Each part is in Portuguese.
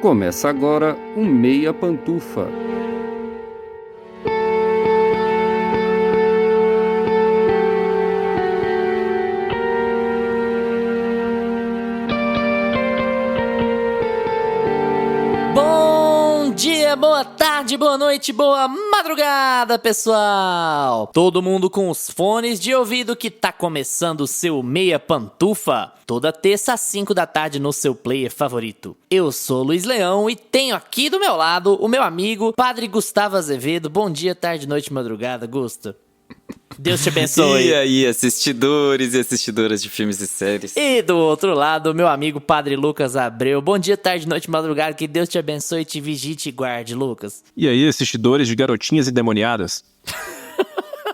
Começa agora o Meia Pantufa. Bom dia, boa tarde, boa noite, boa madrugada, pessoal! Todo mundo com os fones de ouvido que tá começando o seu Meia Pantufa. Toda terça às 5 da tarde no seu player favorito. Eu sou Luiz Leão e tenho aqui do meu lado o meu amigo Padre Gustavo Azevedo. Bom dia, tarde, noite, madrugada, Gusta. Deus te abençoe. E aí, assistidores e assistidoras de filmes e séries. E do outro lado, meu amigo Padre Lucas Abreu. Bom dia, tarde, noite, madrugada. Que Deus te abençoe, te vigie e te guarde, Lucas. E aí, assistidores de garotinhas endemoniadas?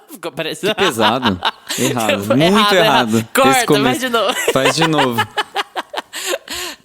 Ficou parecendo... Que pesado. Errado. Muito errado. Corta, vai de novo. Faz de novo.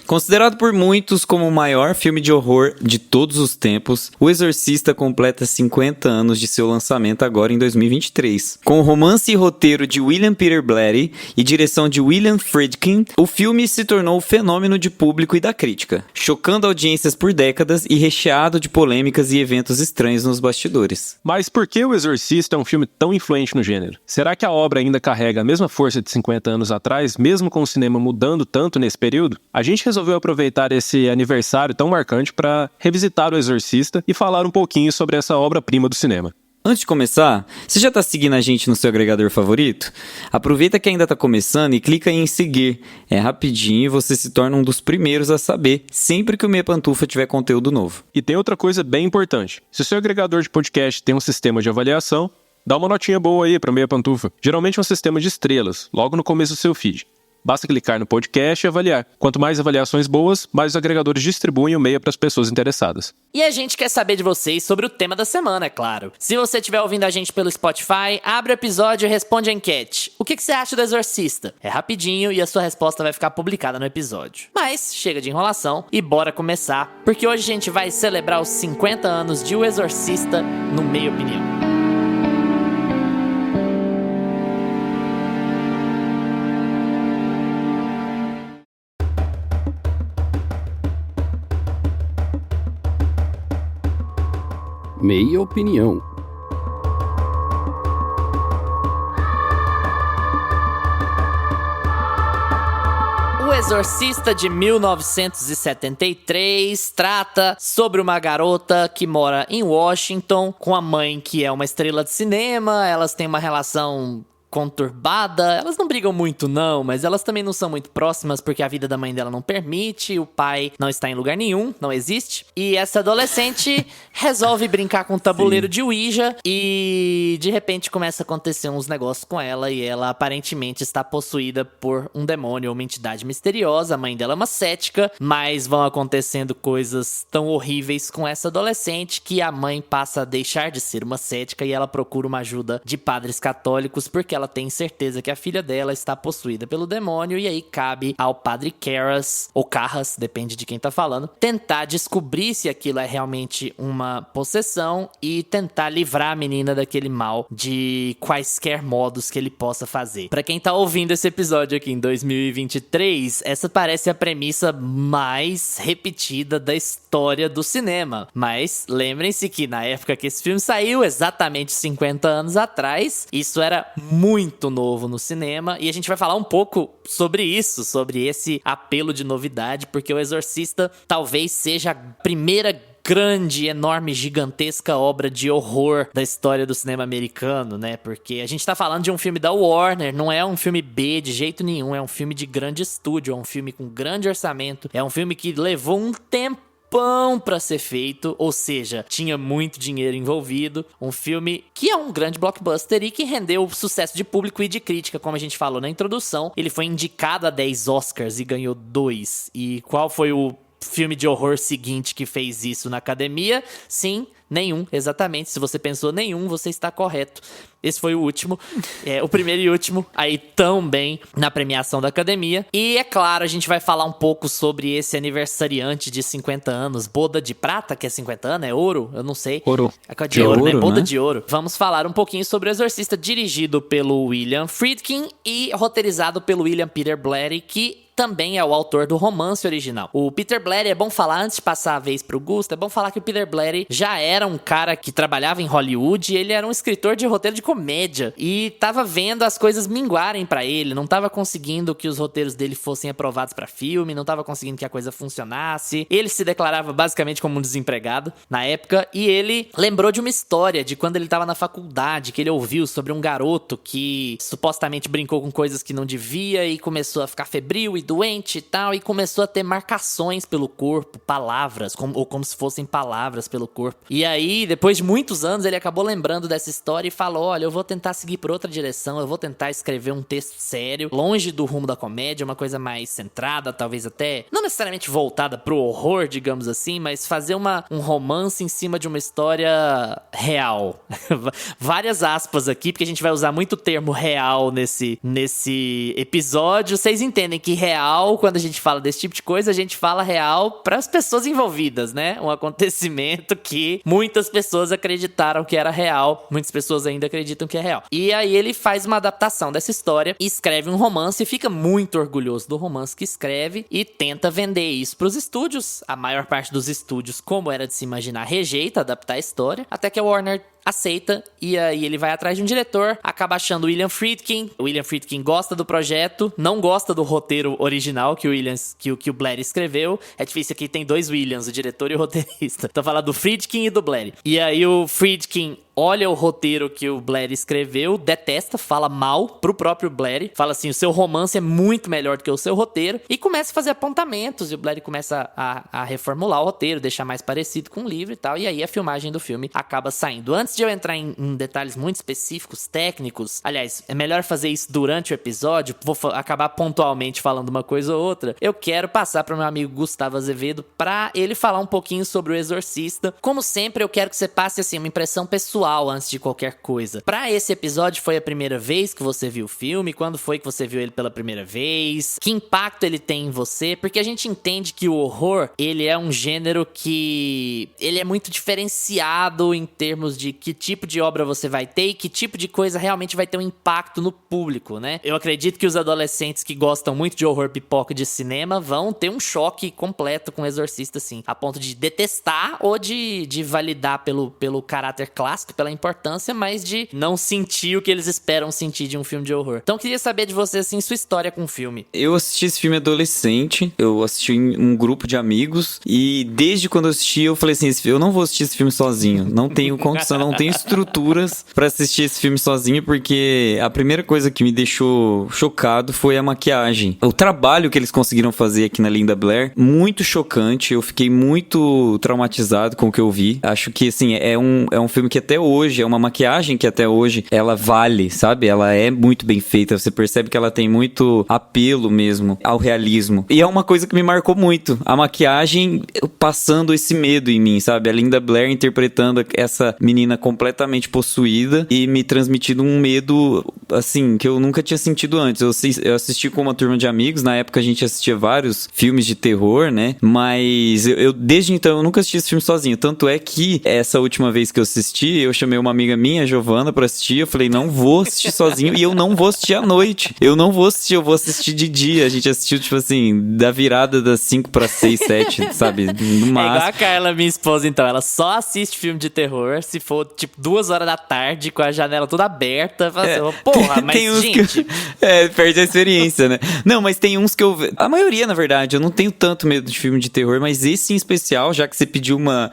Considerado por muitos como o maior filme de horror de todos os tempos, O Exorcista completa 50 anos de seu lançamento agora em 2023. Com romance e roteiro de William Peter Blatty e direção de William Friedkin, o filme se tornou um fenômeno de público e da crítica, chocando audiências por décadas e recheado de polêmicas e eventos estranhos nos bastidores. Mas por que O Exorcista é um filme tão influente no gênero? Será que a obra ainda carrega a mesma força de 50 anos atrás, mesmo com o cinema mudando tanto nesse período? A gente resolveu aproveitar esse aniversário tão marcante para revisitar O Exorcista e falar um pouquinho sobre essa obra-prima do cinema. Antes de começar, você já tá seguindo a gente no seu agregador favorito? Aproveita que ainda tá começando e clica em seguir. É rapidinho e você se torna um dos primeiros a saber sempre que o Meia Pantufa tiver conteúdo novo. E tem outra coisa bem importante. Se o seu agregador de podcast tem um sistema de avaliação, dá uma notinha boa aí para Meia Pantufa. Geralmente é um sistema de estrelas, logo no começo do seu feed. Basta clicar no podcast e avaliar. Quanto mais avaliações boas, mais os agregadores distribuem o Meia para as pessoas interessadas. E a gente quer saber de vocês sobre o tema da semana, é claro. Se você estiver ouvindo a gente pelo Spotify, abre o episódio e responde a enquete. O que você acha do Exorcista? É rapidinho e a sua resposta vai ficar publicada no episódio. Mas chega de enrolação e bora começar, porque hoje a gente vai celebrar os 50 anos de O Exorcista no Meia Opinião. Meia Opinião. O Exorcista de 1973 trata sobre uma garota que mora em Washington com a mãe que é uma estrela de cinema. Elas têm uma relação conturbada, elas não brigam muito não, mas elas também não são muito próximas porque a vida da mãe dela não permite, o pai não está em lugar nenhum, não existe, e essa adolescente resolve brincar com um tabuleiro de Ouija e de repente começa a acontecer uns negócios com ela e ela aparentemente está possuída por um demônio ou uma entidade misteriosa. A mãe dela é uma cética, mas vão acontecendo coisas tão horríveis com essa adolescente que a mãe passa a deixar de ser uma cética e ela procura uma ajuda de padres católicos porque ela tem certeza que a filha dela está possuída pelo demônio, e aí cabe ao padre Karras, ou Carras, depende de quem tá falando, tentar descobrir se aquilo é realmente uma possessão e tentar livrar a menina daquele mal de quaisquer modos que ele possa fazer. Pra quem tá ouvindo esse episódio aqui em 2023, essa parece a premissa mais repetida da história do cinema, mas lembrem-se que na época que esse filme saiu, exatamente 50 anos atrás, isso era muito novo no cinema, e a gente vai falar um pouco sobre isso, sobre esse apelo de novidade, porque O Exorcista talvez seja a primeira grande, enorme, gigantesca obra de horror da história do cinema americano, né? Porque a gente tá falando de um filme da Warner, não é um filme B de jeito nenhum, é um filme de grande estúdio, é um filme com grande orçamento, é um filme que levou um tempo pra ser feito, ou seja, tinha muito dinheiro envolvido, um filme que é um grande blockbuster e que rendeu sucesso de público e de crítica, como a gente falou na introdução. Ele foi indicado a 10 Oscars e ganhou 2. E qual foi o filme de horror seguinte que fez isso na academia? Sim, nenhum, exatamente. Se você pensou nenhum, você está correto. Esse foi o último, o primeiro e último, aí também na premiação da academia. E é claro, a gente vai falar um pouco sobre esse aniversariante de 50 anos, boda de prata, que é 50 anos, é ouro? Eu não sei. Ouro. É de ouro, né? Boda né? de ouro. Vamos falar um pouquinho sobre O Exorcista, dirigido pelo William Friedkin e roteirizado pelo William Peter Blatty, que também é o autor do romance original. O Peter Blatty, é bom falar, antes de passar a vez pro Gusto, é bom falar que o Peter Blatty já era um cara que trabalhava em Hollywood, e ele era um escritor de roteiro de comédia, e tava vendo as coisas minguarem pra ele, não tava conseguindo que os roteiros dele fossem aprovados pra filme, não tava conseguindo que a coisa funcionasse. Ele se declarava basicamente como um desempregado na época, e ele lembrou de uma história de quando ele tava na faculdade, que ele ouviu sobre um garoto que supostamente brincou com coisas que não devia e começou a ficar febril e doente e tal, e começou a ter marcações pelo corpo, palavras, como se fossem palavras pelo corpo. E aí, depois de muitos anos, ele acabou lembrando dessa história e falou: olha, eu vou tentar seguir por outra direção, eu vou tentar escrever um texto sério, longe do rumo da comédia, uma coisa mais centrada, talvez até, não necessariamente voltada pro horror, digamos assim, mas fazer um romance em cima de uma história real. Várias aspas aqui, porque a gente vai usar muito o termo real nesse episódio. Vocês entendem que real, quando a gente fala desse tipo de coisa, a gente fala real para as pessoas envolvidas, né? Um acontecimento que muitas pessoas acreditaram que era real, muitas pessoas ainda acreditam que é real. E aí ele faz uma adaptação dessa história, escreve um romance e fica muito orgulhoso do romance que escreve e tenta vender isso pros estúdios. A maior parte dos estúdios, como era de se imaginar, rejeita adaptar a história, até que a Warner aceita, e aí ele vai atrás de um diretor, acaba achando o William Friedkin. O William Friedkin gosta do projeto, não gosta do roteiro original que o Blatty escreveu. É difícil, aqui tem dois Williams, o diretor e o roteirista. Tô falando do Friedkin e do Blatty. E aí o Friedkin olha o roteiro que o Blatty escreveu, detesta, fala mal pro próprio Blatty, fala assim: o seu romance é muito melhor do que o seu roteiro, e começa a fazer apontamentos, e o Blatty começa a reformular o roteiro, deixar mais parecido com o livro e tal, e aí a filmagem do filme acaba saindo. Antes de eu entrar em detalhes muito específicos, técnicos, aliás, é melhor fazer isso durante o episódio, vou acabar pontualmente falando uma coisa ou outra, eu quero passar pro meu amigo Gustavo Azevedo pra ele falar um pouquinho sobre O Exorcista. Como sempre, eu quero que você passe assim uma impressão pessoal antes de qualquer coisa. Pra esse episódio, foi a primeira vez que você viu o filme? Quando foi que você viu ele pela primeira vez? Que impacto ele tem em você? Porque a gente entende que o horror, ele é um gênero que ele é muito diferenciado em termos de que tipo de obra você vai ter e que tipo de coisa realmente vai ter um impacto no público, né? Eu acredito que os adolescentes que gostam muito de horror pipoca de cinema vão ter um choque completo com o Exorcista, assim, a ponto de detestar ou de validar pelo caráter clássico, pela importância, mas de não sentir o que eles esperam sentir de um filme de horror. Então eu queria saber de você, assim, sua história com o filme. Eu assisti esse filme adolescente, eu assisti em um grupo de amigos, e desde quando eu assisti, eu falei assim: eu não vou assistir esse filme sozinho, não tenho condição, não tenho estruturas pra assistir esse filme sozinho, porque a primeira coisa que me deixou chocado foi a maquiagem. O trabalho que eles conseguiram fazer aqui na Linda Blair, muito chocante, eu fiquei muito traumatizado com o que eu vi. Acho que, assim, é um filme que até hoje, é uma maquiagem que até hoje ela vale, sabe? Ela é muito bem feita, você percebe que ela tem muito apelo mesmo ao realismo. E é uma coisa que me marcou muito, a maquiagem passando esse medo em mim, sabe? A Linda Blair interpretando essa menina completamente possuída e me transmitindo um medo, assim, que eu nunca tinha sentido antes. Eu assisti com uma turma de amigos, na época a gente assistia vários filmes de terror, né? Mas eu desde então eu nunca assisti esse filme sozinho, tanto é que essa última vez que eu assisti, eu chamei uma amiga minha, a Giovana, pra assistir. Eu falei: não vou assistir sozinho, e eu não vou assistir à noite. Eu vou assistir de dia. A gente assistiu, tipo assim, da virada das 5 para 6, 7, sabe? No máximo. É igual a Carla, minha esposa, então. Ela só assiste filme de terror se for, tipo, 2 horas da tarde, com a janela toda aberta. Porra, mas, gente... perde a experiência, né? Não, mas tem uns que eu... A maioria, na verdade, eu não tenho tanto medo de filme de terror, mas esse em especial, já que você pediu uma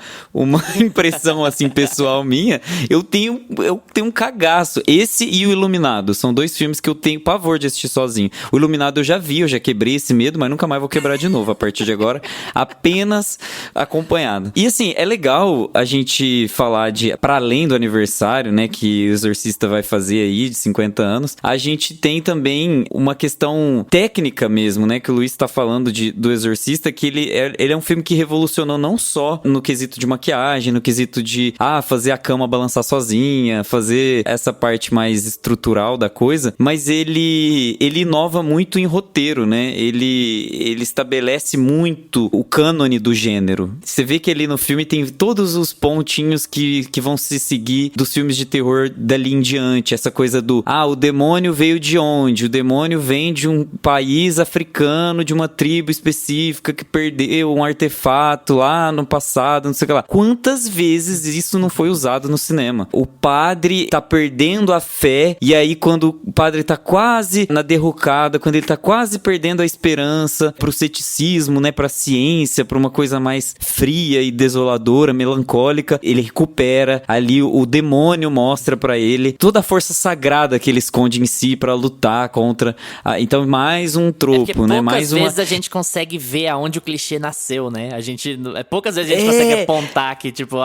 impressão, assim, pessoal minha, eu tenho um cagaço. Esse e o Iluminado são 2 filmes que eu tenho pavor de assistir sozinho. O Iluminado eu já vi, eu já quebrei esse medo, mas nunca mais vou quebrar de novo a partir de agora, apenas acompanhado. E assim, é legal a gente falar de, para além do aniversário, né, que o Exorcista vai fazer aí de 50 anos, a gente tem também uma questão técnica mesmo, né, que o Luiz tá falando do Exorcista, que ele é um filme que revolucionou não só no quesito de maquiagem, no quesito de fazer a cama balançar sozinha, fazer essa parte mais estrutural da coisa, mas ele inova muito em roteiro, né? Ele estabelece muito o cânone do gênero. Você vê que ali no filme tem todos os pontinhos que vão se seguir dos filmes de terror dali em diante. Essa coisa do, o demônio veio de onde? O demônio vem de um país africano, de uma tribo específica que perdeu um artefato lá no passado, não sei o que lá. Quantas vezes isso não foi usado no cinema? O padre tá perdendo a fé, e aí quando o padre tá quase na derrocada, quando ele tá quase perdendo a esperança pro ceticismo, né, pra ciência, pra uma coisa mais fria e desoladora, melancólica, ele recupera ali, o demônio mostra pra ele toda a força sagrada que ele esconde em si pra lutar contra. Então, mais um tropo, né? Mais poucas vezes a gente consegue ver aonde o clichê nasceu, né? Poucas vezes a gente consegue apontar que, tipo,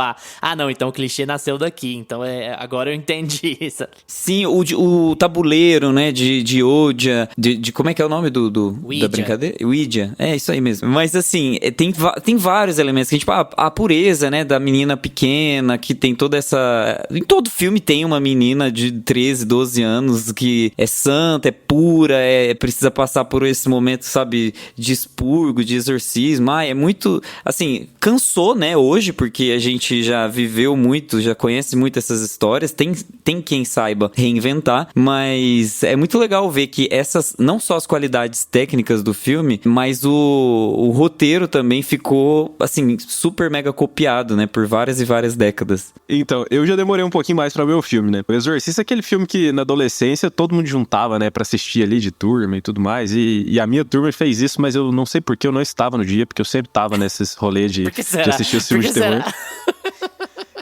não, então o clichê nasceu daqui, então agora eu entendi isso. Sim, o tabuleiro, né, de Ouija, de como é que é o nome da brincadeira? Ouija, isso aí mesmo. Mas assim, tem vários elementos que, tipo, a pureza, né, da menina pequena, que tem toda essa... Em todo filme tem uma menina de 13, 12 anos que é santa, é pura, precisa passar por esse momento, sabe, de expurgo, de exorcismo. É muito... Assim, cansou, né, hoje, porque a gente já viveu muito, já conhece muito essas histórias, tem quem saiba reinventar, mas é muito legal ver que essas, não só as qualidades técnicas do filme, mas o roteiro também ficou, assim, super mega copiado, né, por várias e várias décadas. Então, eu já demorei um pouquinho mais pra ver o filme, né? O Exorcista é aquele filme que na adolescência todo mundo juntava, né, pra assistir ali de turma e tudo mais, e a minha turma fez isso, mas eu não sei porque eu não estava no dia, porque eu sempre tava nesses rolês de assistir os filmes de terror.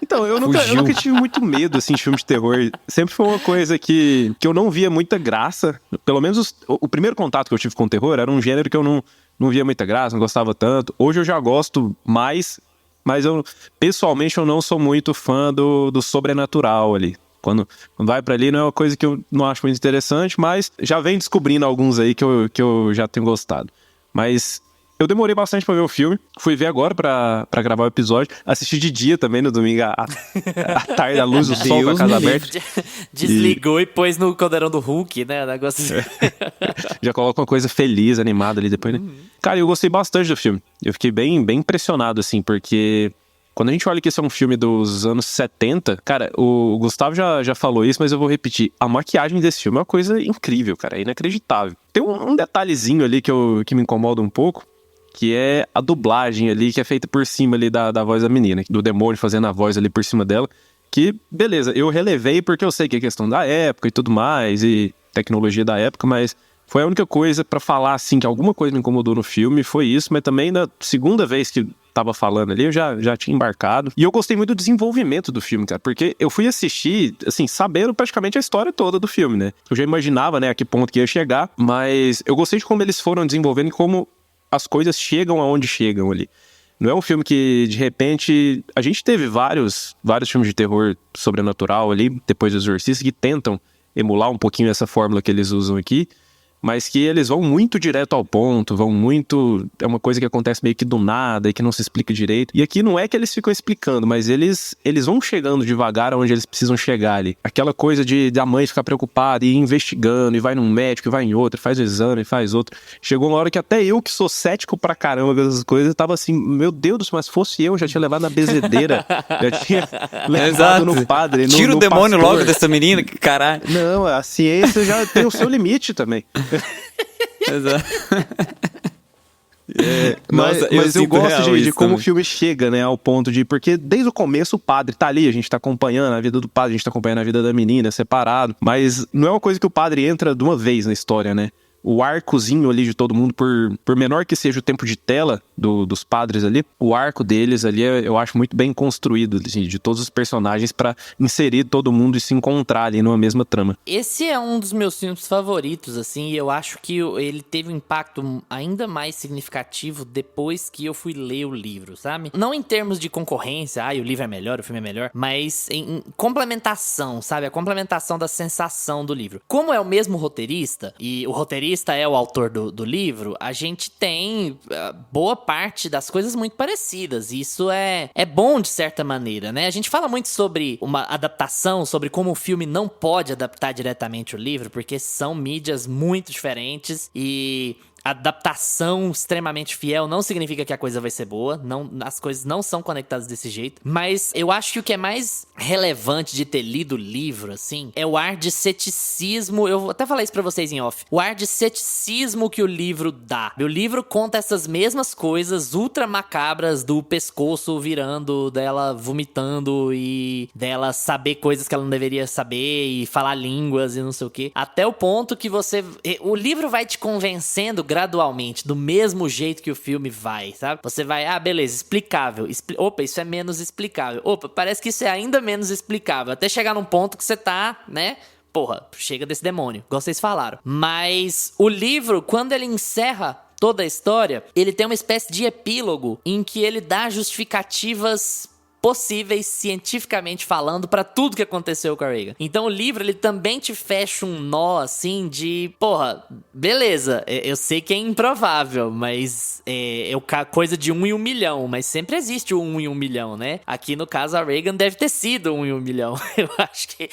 Então, eu nunca tive muito medo, assim, de filme de terror. Sempre foi uma coisa que eu não via muita graça. Pelo menos o primeiro contato que eu tive com o terror era um gênero que eu não via muita graça, não gostava tanto. Hoje eu já gosto mais, mas pessoalmente eu não sou muito fã do sobrenatural ali. Quando vai pra ali não é uma coisa que eu não acho muito interessante, mas já venho descobrindo alguns aí que eu já tenho gostado. Mas... eu demorei bastante pra ver o filme. Fui ver agora pra gravar o episódio. Assisti de dia também, no domingo, à tarde, à luz do sol, com a casa aberta. Desligou e pôs no caldeirão do Hulk, né? O negócio assim. Já coloca uma coisa feliz, animada ali depois, né? Cara, eu gostei bastante do filme. Eu fiquei bem, bem impressionado, assim, porque... quando a gente olha que esse é um filme dos anos 70, cara, o Gustavo já falou isso, mas eu vou repetir. A maquiagem desse filme é uma coisa incrível, cara, é inacreditável. Tem um detalhezinho ali que me incomoda um pouco, que é a dublagem ali, que é feita por cima ali da voz da menina, do demônio fazendo a voz ali por cima dela, que, beleza, eu relevei porque eu sei que é questão da época e tudo mais, e tecnologia da época, mas foi a única coisa pra falar, assim, que alguma coisa me incomodou no filme, foi isso, mas também na segunda vez que tava falando ali, eu já tinha embarcado. E eu gostei muito do desenvolvimento do filme, cara, porque eu fui assistir, assim, sabendo praticamente a história toda do filme, né? Eu já imaginava, né, a que ponto que ia chegar, mas eu gostei de como eles foram desenvolvendo e como as coisas chegam aonde chegam ali. Não é um filme que, de repente... a gente teve vários filmes de terror sobrenatural ali, depois do Exorcista, que tentam emular um pouquinho essa fórmula que eles usam aqui, mas que eles vão muito direto ao ponto, vão muito... é uma coisa que acontece meio que do nada e que não se explica direito. E aqui não é que eles ficam explicando, mas eles vão chegando devagar aonde eles precisam chegar ali. Aquela coisa da mãe ficar preocupada e ir investigando, e vai num médico, e vai em outro, faz o exame, faz outro. Chegou uma hora que até eu, que sou cético pra caramba dessas coisas, tava assim, meu Deus do céu, mas fosse eu, já tinha levado na bezedeira, já tinha levado no padre, tira o demônio pastor. Logo dessa menina, que caralho. Não, a ciência já tem o seu limite também. Exato. Mas eu gosto de como o filme chega, né, ao ponto de... porque desde o começo o padre tá ali, a gente tá acompanhando a vida do padre, a gente tá acompanhando a vida da menina, separado. Mas não é uma coisa que o padre entra de uma vez na história, né? O arcozinho ali de todo mundo, por menor que seja o tempo de tela dos padres ali, o arco deles ali eu acho muito bem construído, assim, de todos os personagens pra inserir todo mundo e se encontrar ali numa mesma trama. Esse é um dos meus filmes favoritos, assim, e eu acho que ele teve um impacto ainda mais significativo depois que eu fui ler o livro, sabe? Não em termos de concorrência, o livro é melhor, o filme é melhor, mas em complementação, sabe? A complementação da sensação do livro. Como é o mesmo roteirista, e o roteirista roteirista é o autor do livro, a gente tem boa parte das coisas muito parecidas. E isso é bom de certa maneira, né? A gente fala muito sobre uma adaptação, sobre como o filme não pode adaptar diretamente o livro, porque são mídias muito diferentes e adaptação extremamente fiel não significa que a coisa vai ser boa, as coisas não são conectadas desse jeito, mas eu acho que o que é mais relevante de ter lido o livro, assim, é o ar de ceticismo, eu vou até falar isso pra vocês em off, o ar de ceticismo que o livro dá. O livro conta essas mesmas coisas ultra macabras do pescoço virando, dela vomitando e dela saber coisas que ela não deveria saber e falar línguas e não sei o que, até o ponto que o livro vai te convencendo gradualmente, do mesmo jeito que o filme vai, sabe? Você vai, beleza, explicável. Opa, isso é menos explicável. Opa, parece que isso é ainda menos explicável. Até chegar num ponto que você tá, né? Porra, chega desse demônio, igual vocês falaram. Mas o livro, quando ele encerra toda a história, ele tem uma espécie de epílogo em que ele dá justificativas possíveis, cientificamente falando, pra tudo que aconteceu com a Regan. Então o livro, ele também te fecha um nó, assim, de... Porra, beleza, eu sei que é improvável, mas é coisa de 1 em 1 milhão, mas sempre existe o 1 em 1 milhão, né? Aqui, no caso, a Regan deve ter sido 1 em 1 milhão. Eu acho que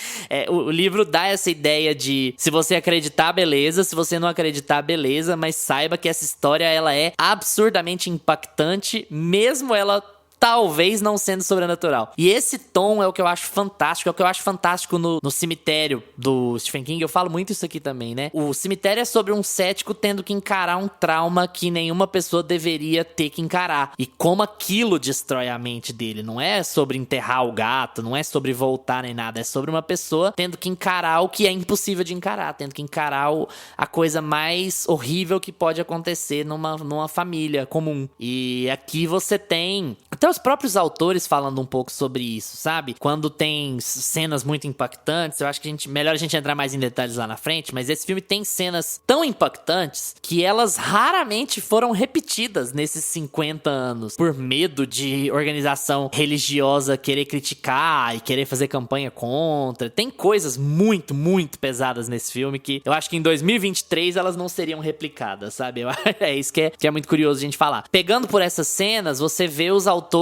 o livro dá essa ideia de, se você acreditar, beleza, se você não acreditar, beleza, mas saiba que essa história, ela é absurdamente impactante, mesmo ela talvez não sendo sobrenatural. E esse tom é o que eu acho fantástico, é o que eu acho fantástico no Cemitério do Stephen King. Eu falo muito isso aqui também, né? O Cemitério é sobre um cético tendo que encarar um trauma que nenhuma pessoa deveria ter que encarar. E como aquilo destrói a mente dele. Não é sobre enterrar o gato, não é sobre voltar nem nada. É sobre uma pessoa tendo que encarar o que é impossível de encarar. Tendo que encarar a coisa mais horrível que pode acontecer numa família comum. E aqui você tem... Até os próprios autores falando um pouco sobre isso, sabe? Quando tem cenas muito impactantes, eu acho que melhor a gente entrar mais em detalhes lá na frente, mas esse filme tem cenas tão impactantes que elas raramente foram repetidas nesses 50 anos, por medo de organização religiosa querer criticar e querer fazer campanha contra. Tem coisas muito, muito pesadas nesse filme que eu acho que em 2023 elas não seriam replicadas, sabe? É isso que é muito curioso a gente falar. Pegando por essas cenas, você vê os autores,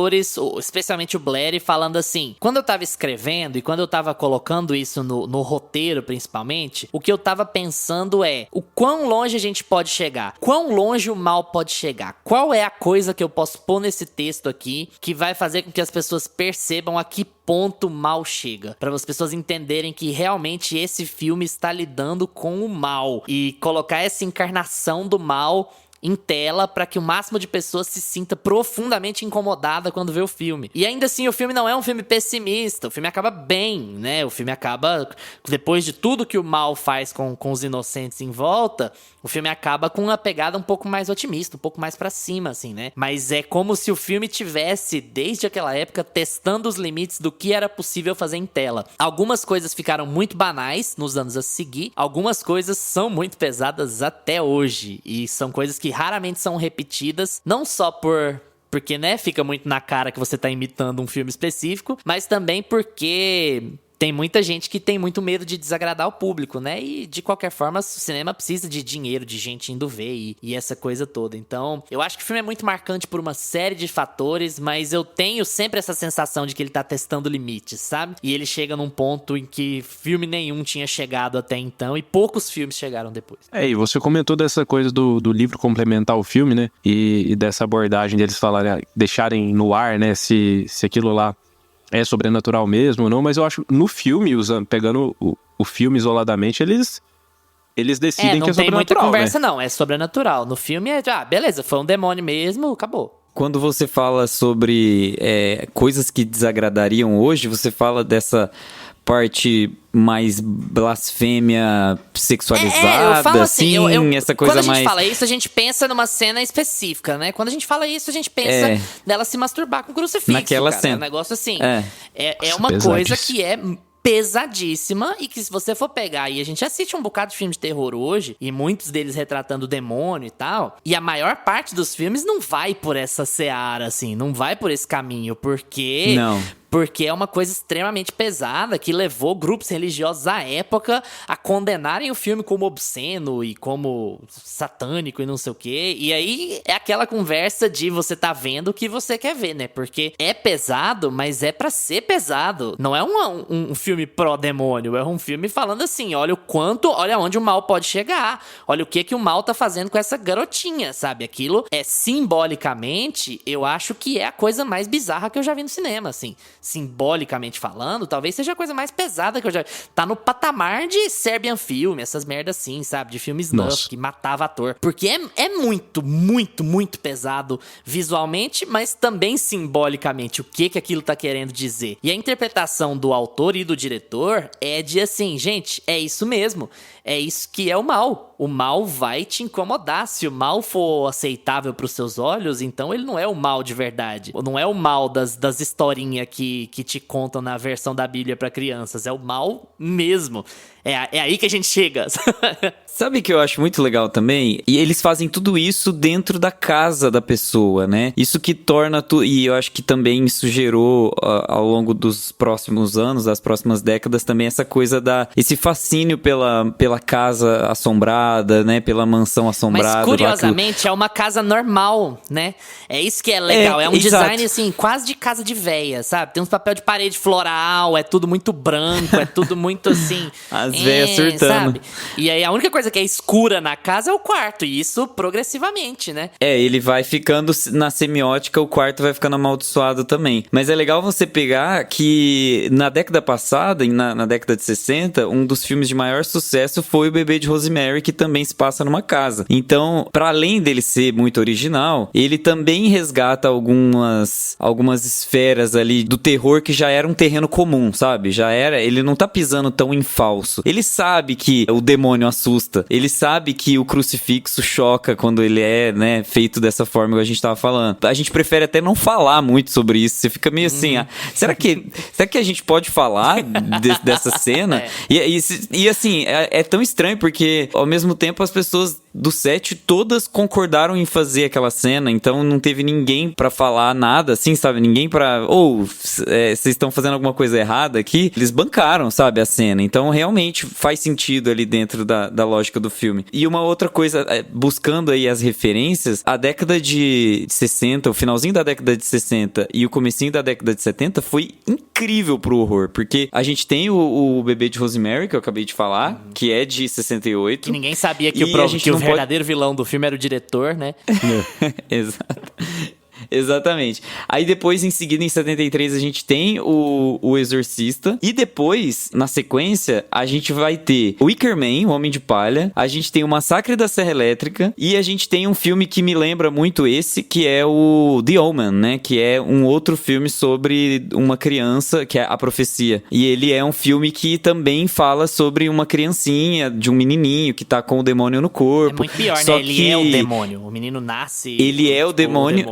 especialmente o Blatty, falando assim: quando eu tava escrevendo e quando eu tava colocando isso no roteiro, principalmente, o que eu tava pensando é o quão longe a gente pode chegar, quão longe o mal pode chegar, qual é a coisa que eu posso pôr nesse texto aqui que vai fazer com que as pessoas percebam a que ponto o mal chega, para as pessoas entenderem que realmente esse filme está lidando com o mal e colocar essa encarnação do mal em tela para que o máximo de pessoas se sinta profundamente incomodada quando vê o filme. E ainda assim, o filme não é um filme pessimista, o filme acaba bem, né? O filme acaba, depois de tudo que o mal faz com os inocentes em volta, o filme acaba com uma pegada um pouco mais otimista, um pouco mais pra cima, assim, né? Mas é como se o filme tivesse, desde aquela época, testando os limites do que era possível fazer em tela. Algumas coisas ficaram muito banais nos anos a seguir, algumas coisas são muito pesadas até hoje, e são coisas que raramente são repetidas, não só porque, né, fica muito na cara que você tá imitando um filme específico, mas também porque tem muita gente que tem muito medo de desagradar o público, né? E, de qualquer forma, o cinema precisa de dinheiro, de gente indo ver e essa coisa toda. Então, eu acho que o filme é muito marcante por uma série de fatores, mas eu tenho sempre essa sensação de que ele tá testando limites, sabe? E ele chega num ponto em que filme nenhum tinha chegado até então e poucos filmes chegaram depois. E você comentou dessa coisa do livro complementar o filme, né? E dessa abordagem deles falarem, deixarem no ar, né? Se aquilo lá é sobrenatural mesmo ou não, mas eu acho no filme, pegando o filme isoladamente, eles decidem que é sobrenatural. Não tem muita conversa, né? Não, é sobrenatural. No filme beleza, foi um demônio mesmo, acabou. Quando você fala sobre coisas que desagradariam hoje, você fala dessa parte mais blasfêmia sexualizada, eu falo assim, essa coisa quando a gente mais... fala isso, a gente pensa numa cena específica, né? Quando a gente fala isso, a gente pensa dela se masturbar com crucifixo, naquela cara. cena. É um negócio assim. Nossa, uma coisa que é pesadíssima e que, se você for pegar, e a gente assiste um bocado de filme de terror hoje, e muitos deles retratando o demônio e tal, e a maior parte dos filmes não vai por essa seara, assim, não vai por esse caminho, porque... Não. porque é uma coisa extremamente pesada que levou grupos religiosos à época a condenarem o filme como obsceno e como satânico e não sei o quê. E aí é aquela conversa de você tá vendo o que você quer ver, né? Porque é pesado, mas é pra ser pesado. Não é um filme pró-demônio, é um filme falando assim, olha onde o mal pode chegar, olha o que o mal tá fazendo com essa garotinha, sabe? Aquilo é simbolicamente, eu acho que é a coisa mais bizarra que eu já vi no cinema, assim. Simbolicamente falando, talvez seja a coisa mais pesada que eu já vi. Tá no patamar de Serbian Film, essas merdas assim, sabe? De filme snuff, que matava ator. Porque é muito, muito, muito pesado visualmente, mas também simbolicamente. O que aquilo tá querendo dizer. E a interpretação do autor e do diretor é de assim, gente, é isso mesmo. É isso que é o mal. O mal vai te incomodar. Se o mal for aceitável pros seus olhos, então ele não é o mal de verdade. Não é o mal das historinhas que te contam na versão da Bíblia pra crianças. É o mal mesmo. É aí que a gente chega. Sabe o que eu acho muito legal também? E eles fazem tudo isso dentro da casa da pessoa, né? Isso que torna... E eu acho que também isso gerou, ao longo dos próximos anos, das próximas décadas, também essa coisa esse fascínio pela casa assombrada, né? Pela mansão assombrada. Mas, curiosamente, é uma casa normal, né? É isso que é legal. É um design, assim, quase de casa de véia, sabe? Tem uns papel de parede floral, é tudo muito branco, é tudo muito, assim... As véias surtando. Sabe? E aí, a única coisa que é escura na casa é o quarto, e isso progressivamente, né? Ele vai ficando na semiótica, o quarto vai ficando amaldiçoado também. Mas é legal você pegar que na década passada, na década de 60, um dos filmes de maior sucesso foi O Bebê de Rosemary, que também se passa numa casa. Então, para além dele ser muito original, ele também resgata algumas esferas ali do terror que já era um terreno comum, sabe? Ele não tá pisando tão em falso. Ele sabe que o demônio assusta. Ele sabe que o crucifixo choca quando ele é, né, feito dessa forma que a gente tava falando. A gente prefere até não falar muito sobre isso. Você fica meio assim, será que a gente pode falar dessa cena? E assim, é tão estranho porque ao mesmo tempo as pessoas do set todas concordaram em fazer aquela cena, então não teve ninguém pra falar nada, assim, sabe? Ninguém pra... vocês estão fazendo alguma coisa errada aqui? Eles bancaram, sabe, a cena. Então, realmente faz sentido ali dentro da lógica do filme. E uma outra coisa, buscando aí as referências, a década de 60, o finalzinho da década de 60 e o comecinho da década de 70 foi incrível pro horror, porque a gente tem o Bebê de Rosemary, que eu acabei de falar, que é de 68. Que ninguém sabia que o verdadeiro vilão do filme era o diretor, né? Exato. Exatamente. Aí depois, em seguida, em 73, a gente tem o Exorcista. E depois, na sequência, a gente vai ter o Wicker Man, o Homem de Palha. A gente tem o Massacre da Serra Elétrica. E a gente tem um filme que me lembra muito esse, que é o The Omen, né? Que é um outro filme sobre uma criança, que é A Profecia. E ele é um filme que também fala sobre uma criancinha, de um menininho que tá com o demônio no corpo. É muito pior, né? Ele é o demônio. O menino nasce... Ele é o demônio.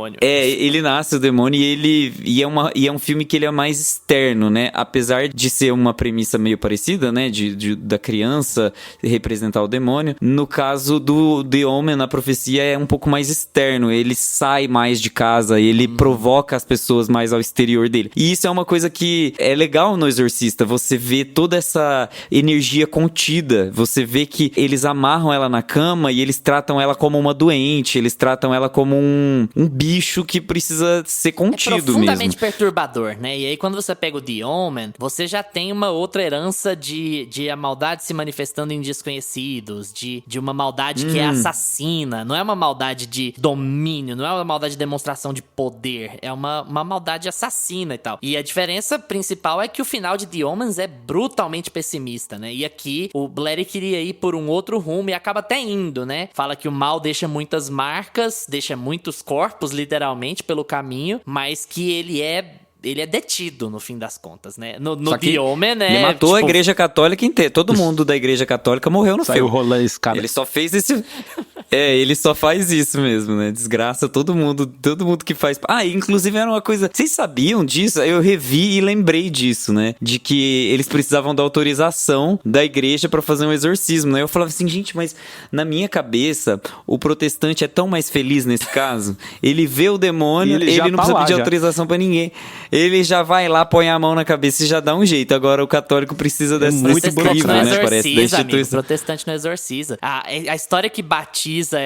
Ele nasce o demônio e é um filme que ele é mais externo, né? Apesar de ser uma premissa meio parecida, né? Da criança representar o demônio. No caso do The Omen, a profecia é um pouco mais externo. Ele sai mais de casa, ele provoca as pessoas mais ao exterior dele. E isso é uma coisa que é legal no Exorcista. Você vê toda essa energia contida. Você vê que eles amarram ela na cama e eles tratam ela como uma doente. Eles tratam ela como um bicho que precisa ser contido mesmo. É profundamente perturbador, né? E aí quando você pega o The Omen, você já tem uma outra herança de a maldade se manifestando em desconhecidos, de uma maldade que é assassina. Não é uma maldade de domínio, não é uma maldade de demonstração de poder. É uma maldade assassina e tal. E a diferença principal é que o final de The Omens é brutalmente pessimista, né? E aqui o Blatty queria ir por um outro rumo e acaba até indo, né? Fala que o mal deixa muitas marcas, deixa muitos corpos, literalmente, pelo caminho, mas que ele é detido, no fim das contas, né? No The Omen, né? Ele matou a Igreja Católica inteira. Todo mundo da Igreja Católica morreu no filme. Saiu rolando a escada. Ele só fez esse... ele só faz isso mesmo, né? Desgraça todo mundo que faz... inclusive era uma coisa... Vocês sabiam disso? Eu revi e lembrei disso, né? De que eles precisavam da autorização da igreja pra fazer um exorcismo, né? Eu falava assim, gente, mas na minha cabeça, o protestante é tão mais feliz nesse caso. Ele vê o demônio, ele não precisa pedir autorização pra ninguém. ele já vai lá, põe a mão na cabeça e já dá um jeito. Agora o católico precisa desse muito crivo, Protestante né? não Parece, da exorciza, amigo. instituição. Protestante não exorciza. A história que batiza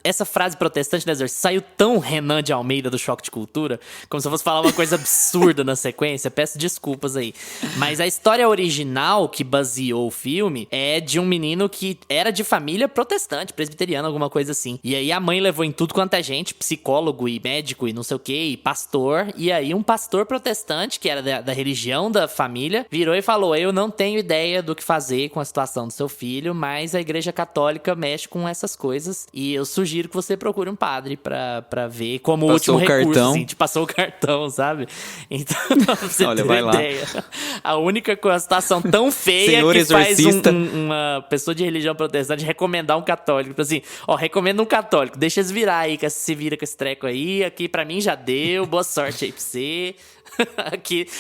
essa frase protestante não exorciza saiu tão Renan de Almeida do Choque de Cultura, como se eu fosse falar uma coisa absurda na sequência. Peço desculpas aí. Mas a história original que baseou o filme é de um menino que era de família protestante, presbiteriana, alguma coisa assim. E aí a mãe levou em tudo quanto é gente, psicólogo e médico e não sei o que, e pastor. E aí um pastor protestante, que era da religião da família, virou e falou: eu não tenho ideia do que fazer com a situação do seu filho, mas a igreja católica mexe com essas coisas e eu sugiro que você procure um padre pra ver como Passou último o recurso, cartão. assim, te passou o cartão, sabe? Então, pra você Olha, ter vai uma lá. ideia. A única situação tão feia Senhor que faz exorcista. uma pessoa de religião protestante recomendar um católico. Tipo assim, ó, recomenda um católico, deixa eles virar aí, que se vira com esse treco aí, aqui pra mim já deu, boa sorte aí pra você.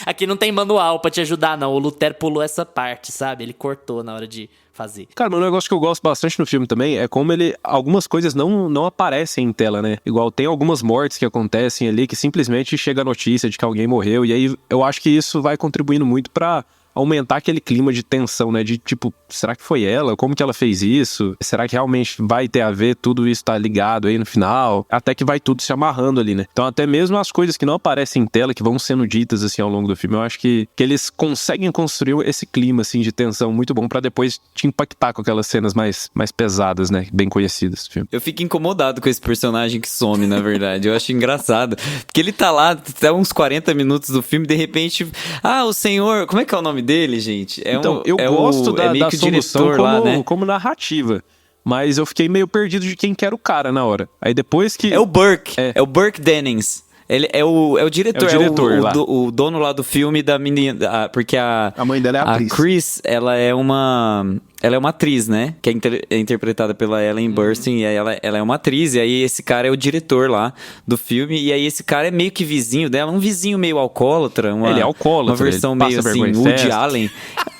Aqui não tem manual pra te ajudar, não. O Lutero pulou essa parte, sabe? Ele cortou na hora de fazer. Cara, mas um negócio que eu gosto bastante no filme também é como algumas coisas não aparecem em tela, né? Igual tem algumas mortes que acontecem ali que simplesmente chega a notícia de que alguém morreu, e aí eu acho que isso vai contribuindo muito pra aumentar aquele clima de tensão, né? De tipo, será que foi ela? Como que ela fez isso? Será que realmente vai ter a ver? Tudo isso tá ligado aí no final? Até que vai tudo se amarrando ali, né? Então até mesmo as coisas que não aparecem em tela, que vão sendo ditas assim ao longo do filme, eu acho que eles conseguem construir esse clima assim de tensão muito bom pra depois te impactar com aquelas cenas mais pesadas, né? Bem conhecidas do filme. Eu fico incomodado com esse personagem que some, na verdade. Eu acho engraçado. Porque ele tá lá, até uns 40 minutos do filme, de repente... Ah, o senhor... Como é que é o nome dele, gente? Então, eu gosto é meio da que o solução diretor lá, né? como narrativa. Mas eu fiquei meio perdido de quem que era o cara na hora. Aí depois que... É o Burke. É. É o Burke Dennings. Ele é o diretor, lá. o dono lá do filme da menina. Porque a mãe dela é a atriz. Chris, ela é uma atriz, né? Que é interpretada pela Ellen Burstyn. E aí ela é uma atriz. E aí esse cara é o diretor lá do filme. E aí esse cara é meio que vizinho dela. Um vizinho meio alcoólatra. Ele é alcoólatra. Uma versão ele meio passa assim, vergonha em Woody festa. Allen.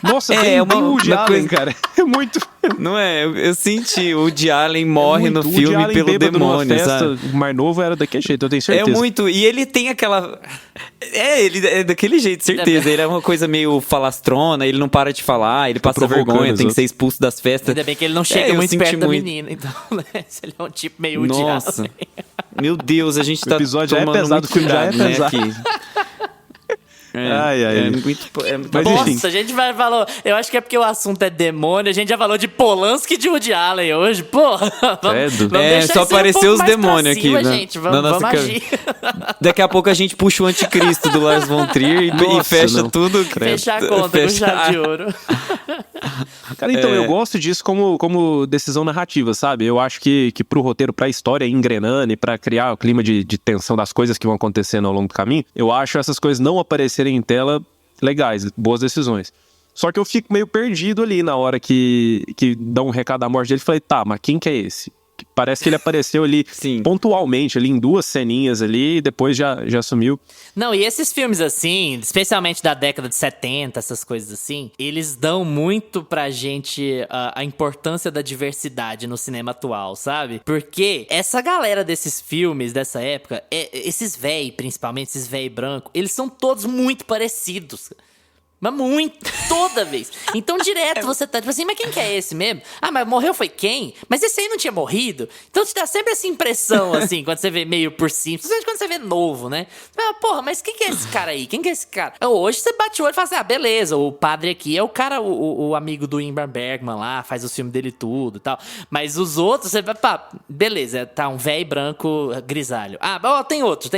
Nossa, É, bem Woody uma Allen, coisa- cara. É muito... Não é? Eu senti o Woody Allen morre no muito. Woody filme Allen pelo bêbado numa demônio, festa, sabe? O mais novo era daquele jeito, eu tenho certeza. É muito. E ele tem aquela. Ele é daquele jeito, certeza. Ele é uma coisa meio falastrona, ele não para de falar, ele passa provocando vergonha, os tem que outros. ser expulso das festas. Ainda bem que ele não chega eu muito senti perto da muito. menina, então, né? Ele é um tipo meio odiado. Nossa. Meu Deus, a gente O tá episódio já é tomando pesado, muito o filme já é cuidado, né, pesado. aqui. Ai, ai. É muito. Mas Nossa, enfim. a gente vai falar. Eu acho que é porque o assunto é demônio. A gente já falou de Polanski e de Woody Allen hoje. Porra, Credo. deixar só isso aí um apareceu pouco os mais pra demônios cima, aqui, né? gente. Na Vamos, nossa vamos ca- agir. Daqui a pouco a gente puxa o anticristo do Lars von Trier e Nossa, fecha não. tudo. Fechar a conta com chave de ouro. Cara, então, eu gosto disso como decisão narrativa, sabe? Eu acho que pro roteiro, pra história ir engrenando e pra criar o clima de tensão das coisas que vão acontecendo ao longo do caminho, eu acho essas coisas não aparecerem em tela legais, boas decisões. Só que eu fico meio perdido ali na hora que dá um recado da morte dele. Falei, tá, mas quem que é esse? Parece que ele apareceu ali Sim. pontualmente, ali em duas ceninhas ali, e depois já sumiu. Não, e esses filmes assim, especialmente da década de 70, essas coisas assim, eles dão muito pra gente a importância da diversidade no cinema atual, sabe? Porque essa galera desses filmes dessa época, esses véi, principalmente, esses véi branco, eles são todos muito parecidos. Mas muito, toda vez. Então, direto você tá tipo assim, mas quem que é esse mesmo? Ah, mas morreu foi quem? Mas esse aí não tinha morrido? Então te dá sempre essa impressão, assim, quando você vê meio por cima. Principalmente quando você vê novo, né? Você fala, porra, mas quem que é esse cara aí? Quem que é esse cara? Hoje você bate o olho e fala assim, ah, beleza, o padre aqui é o cara, o amigo do Ingmar Bergman lá, faz o filme dele tudo e tal. Mas os outros, você vai, pá, beleza, tá um velho branco grisalho. Ah, ó, tem outro.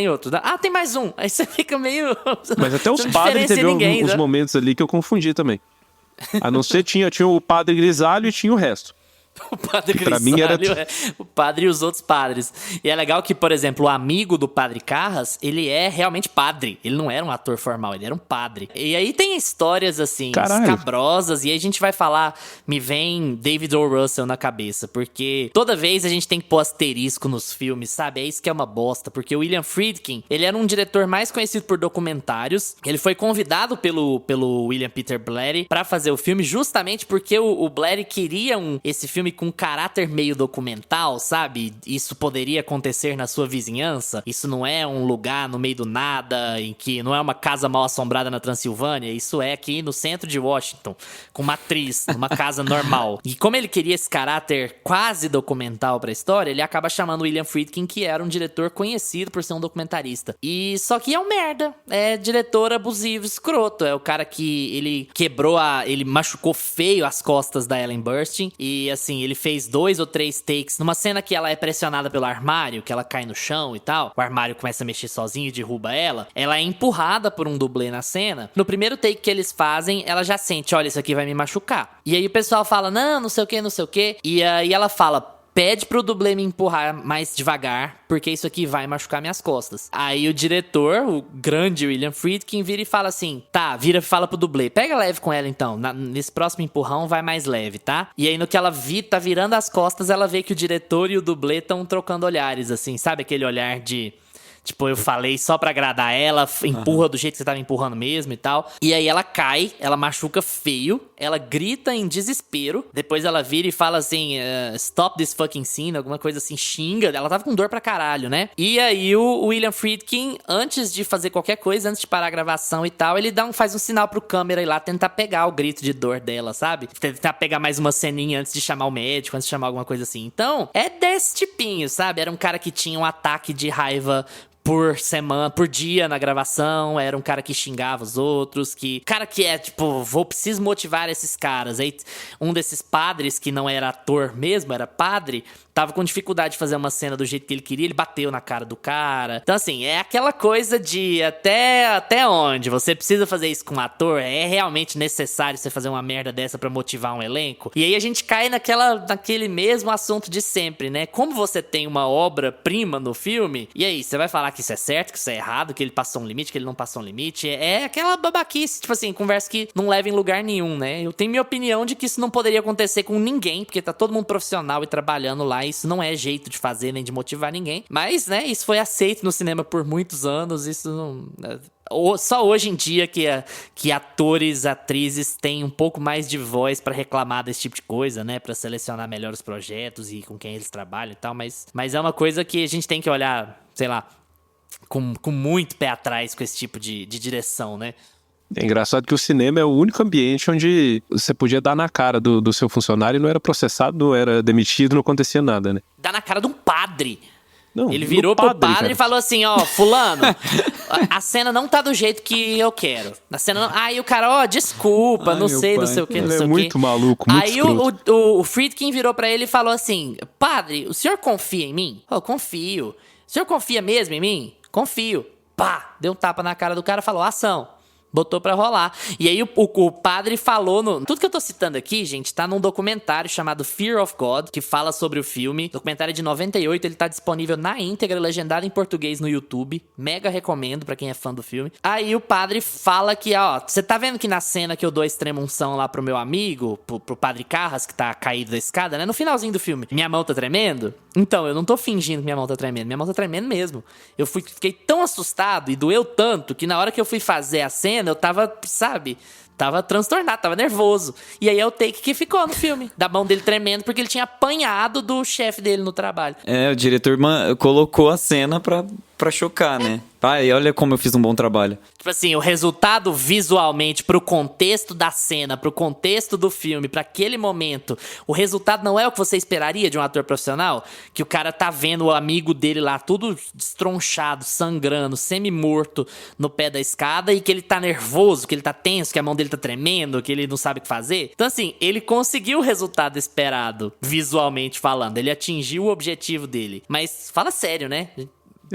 Ah, tem mais um. Aí você fica meio... Mas até os você não padres diferencia teve ninguém, uns né? momentos ali que eu confundi também. A não ser, tinha o padre grisalho e tinha o resto. O padre Que pra mim era Grisalho, o padre e os outros padres. E é legal que, por exemplo, o amigo do padre Carras, ele é realmente padre. Ele não era um ator formal, ele era um padre. E aí tem histórias, assim, Caralho. escabrosas. E aí a gente vai falar, me vem David O. Russell na cabeça. Porque toda vez a gente tem que pôr asterisco nos filmes, sabe? É isso que é uma bosta. Porque o William Friedkin, ele era um diretor mais conhecido por documentários. Ele foi convidado pelo William Peter Blatty pra fazer o filme, justamente porque o Blatty queria esse filme filme com caráter meio documental, sabe? Isso poderia acontecer na sua vizinhança. Isso não é um lugar no meio do nada, em que não é uma casa mal assombrada na Transilvânia. Isso é aqui no centro de Washington, com uma atriz, numa casa normal. E como ele queria esse caráter quase documental pra história, ele acaba chamando William Friedkin, que era um diretor conhecido por ser um documentarista. E só que é um merda. É diretor abusivo, escroto. É o cara que ele ele machucou feio as costas da Ellen Burstyn. E assim, ele fez 2 ou 3 takes numa cena que ela é pressionada pelo armário, que ela cai no chão e tal. O armário começa a mexer sozinho e derruba ela. Ela é empurrada por um dublê na cena. No primeiro take que eles fazem, ela já sente, olha, isso aqui vai me machucar. E aí o pessoal fala, não sei o que, não sei o que. E aí ela fala, pede pro dublê me empurrar mais devagar, porque isso aqui vai machucar minhas costas. Aí o diretor, o grande William Friedkin, vira e fala assim, tá, vira e fala pro dublê, pega leve com ela então, nesse próximo empurrão vai mais leve, tá? E aí no que ela tá virando as costas, ela vê que o diretor e o dublê estão trocando olhares, assim, sabe aquele olhar de... Tipo, eu falei só pra agradar ela, empurra do jeito que você tava empurrando mesmo e tal. E aí ela cai, ela machuca feio, ela grita em desespero. Depois ela vira e fala assim, stop this fucking scene, alguma coisa assim, xinga. Ela tava com dor pra caralho, né? E aí o William Friedkin, antes de fazer qualquer coisa, antes de parar a gravação e tal, ele faz um sinal pro câmera ir lá tentar pegar o grito de dor dela, sabe? Tentar pegar mais uma ceninha antes de chamar o médico, antes de chamar alguma coisa assim. Então, é desse tipinho, sabe? Era um cara que tinha um ataque de raiva por semana, por dia na gravação, era um cara que xingava os outros, cara que é tipo, preciso motivar esses caras. Aí um desses padres, que não era ator mesmo, era padre, tava com dificuldade de fazer uma cena do jeito que ele queria, ele bateu na cara do cara. Então assim, é aquela coisa de até onde você precisa fazer isso com um ator, é realmente necessário você fazer uma merda dessa pra motivar um elenco? E aí a gente cai naquele mesmo assunto de sempre, né? Como você tem uma obra-prima no filme, e aí, você vai falar que isso é certo, que isso é errado, que ele passou um limite, que ele não passou um limite? É aquela babaquice, tipo assim, conversa que não leva em lugar nenhum, né? Eu tenho minha opinião de que isso não poderia acontecer com ninguém, porque tá todo mundo profissional e trabalhando lá, isso não é jeito de fazer nem de motivar ninguém. Mas, né, isso foi aceito no cinema por muitos anos, isso não... Só hoje em dia que atores, atrizes têm um pouco mais de voz pra reclamar desse tipo de coisa, né? Pra selecionar melhor os projetos e com quem eles trabalham e tal, mas é uma coisa que a gente tem que olhar, sei lá, com muito pé atrás com esse tipo de direção, né? É engraçado que o cinema é o único ambiente onde você podia dar na cara do seu funcionário e não era processado, não era demitido, não acontecia nada, né? Dar na cara de um padre. Não, ele virou pro padre cara. E falou assim, ó, fulano, a cena não tá do jeito que eu quero. A cena não... Aí o cara, desculpa, não sei, não sei o que, não sei o que. Ele é muito maluco, muito Aí o Friedkin virou pra ele e falou assim, padre, o senhor confia em mim? Confio. O senhor confia mesmo em mim? Confio. Pá! Deu um tapa na cara do cara e falou, ação. Botou pra rolar. E aí o padre falou Tudo que eu tô citando aqui, gente, tá num documentário chamado Fear of God, que fala sobre o filme. O documentário é de 98, ele tá disponível na íntegra, legendado em português no YouTube. Mega recomendo pra quem é fã do filme. Aí o padre fala que, você tá vendo que na cena que eu dou a extrema unção lá pro meu amigo, pro padre Carras, que tá caído da escada, né? No finalzinho do filme, minha mão tá tremendo? Então, eu não tô fingindo que minha mão tá tremendo. Minha mão tá tremendo mesmo. Eu fiquei tão assustado e doeu tanto que na hora que eu fui fazer a cena, eu tava, sabe, tava transtornado, tava nervoso. E aí é o take que ficou no filme, da mão dele tremendo, porque ele tinha apanhado do chefe dele no trabalho. O diretor colocou a cena pra chocar, né? Pai, olha como eu fiz um bom trabalho. Tipo assim, o resultado visualmente, pro contexto da cena, pro contexto do filme, pra aquele momento, o resultado não é o que você esperaria de um ator profissional? Que o cara tá vendo o amigo dele lá, tudo destronchado, sangrando, semi-morto no pé da escada, e que ele tá nervoso, que ele tá tenso, que a mão dele tá tremendo, que ele não sabe o que fazer. Então assim, ele conseguiu o resultado esperado, visualmente falando. Ele atingiu o objetivo dele. Mas fala sério, né?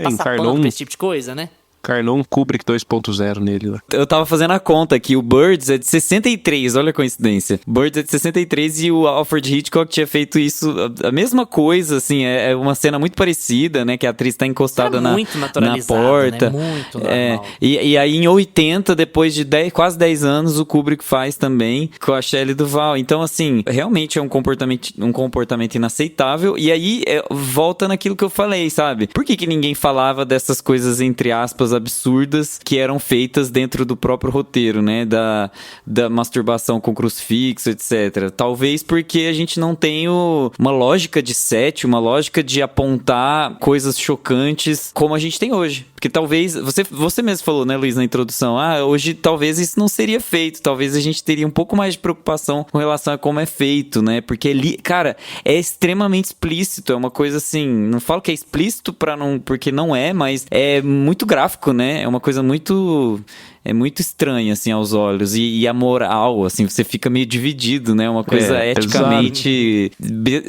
Passar pano pra esse tipo de coisa, né? Encarnou um Kubrick 2.0 nele lá. Eu tava fazendo a conta aqui, o Birds é de 63, olha a coincidência. Birds é de 63 e o Alfred Hitchcock tinha feito isso, a mesma coisa, assim, é uma cena muito parecida, né, que a atriz tá encostada na porta. Né? Muito normal. E aí em 80, depois de quase 10 anos, o Kubrick faz também com a Shelley Duvall. Então, assim, realmente é um comportamento inaceitável. E aí, volta naquilo que eu falei, sabe? Por que ninguém falava dessas coisas, entre aspas, absurdas que eram feitas dentro do próprio roteiro, né? Da masturbação com crucifixo, etc. Talvez porque a gente não tem uma lógica de set, uma lógica de apontar coisas chocantes como a gente tem hoje. Porque talvez, você mesmo falou, né, Luiz, na introdução, hoje talvez isso não seria feito, talvez a gente teria um pouco mais de preocupação com relação a como é feito, né? Porque, cara, é extremamente explícito, é uma coisa assim, não falo que é explícito porque não é, mas é muito gráfico, né? É uma coisa muito... É muito estranho, assim, aos olhos. E a moral, assim, você fica meio dividido, né? Uma coisa eticamente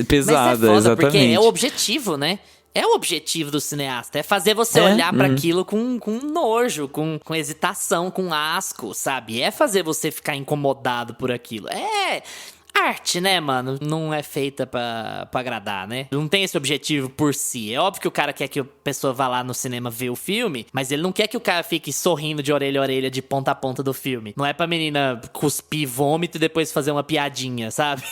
pesada, mas é foda, exatamente. Porque é o objetivo, né? É o objetivo do cineasta, é fazer você olhar pra aquilo com nojo, com hesitação, com asco, sabe? É fazer você ficar incomodado por aquilo. É... arte, né, mano? Não é feita pra agradar, né? Não tem esse objetivo por si. É óbvio que o cara quer que a pessoa vá lá no cinema ver o filme, mas ele não quer que o cara fique sorrindo de orelha a orelha, de ponta a ponta do filme. Não é pra menina cuspir vômito e depois fazer uma piadinha, sabe?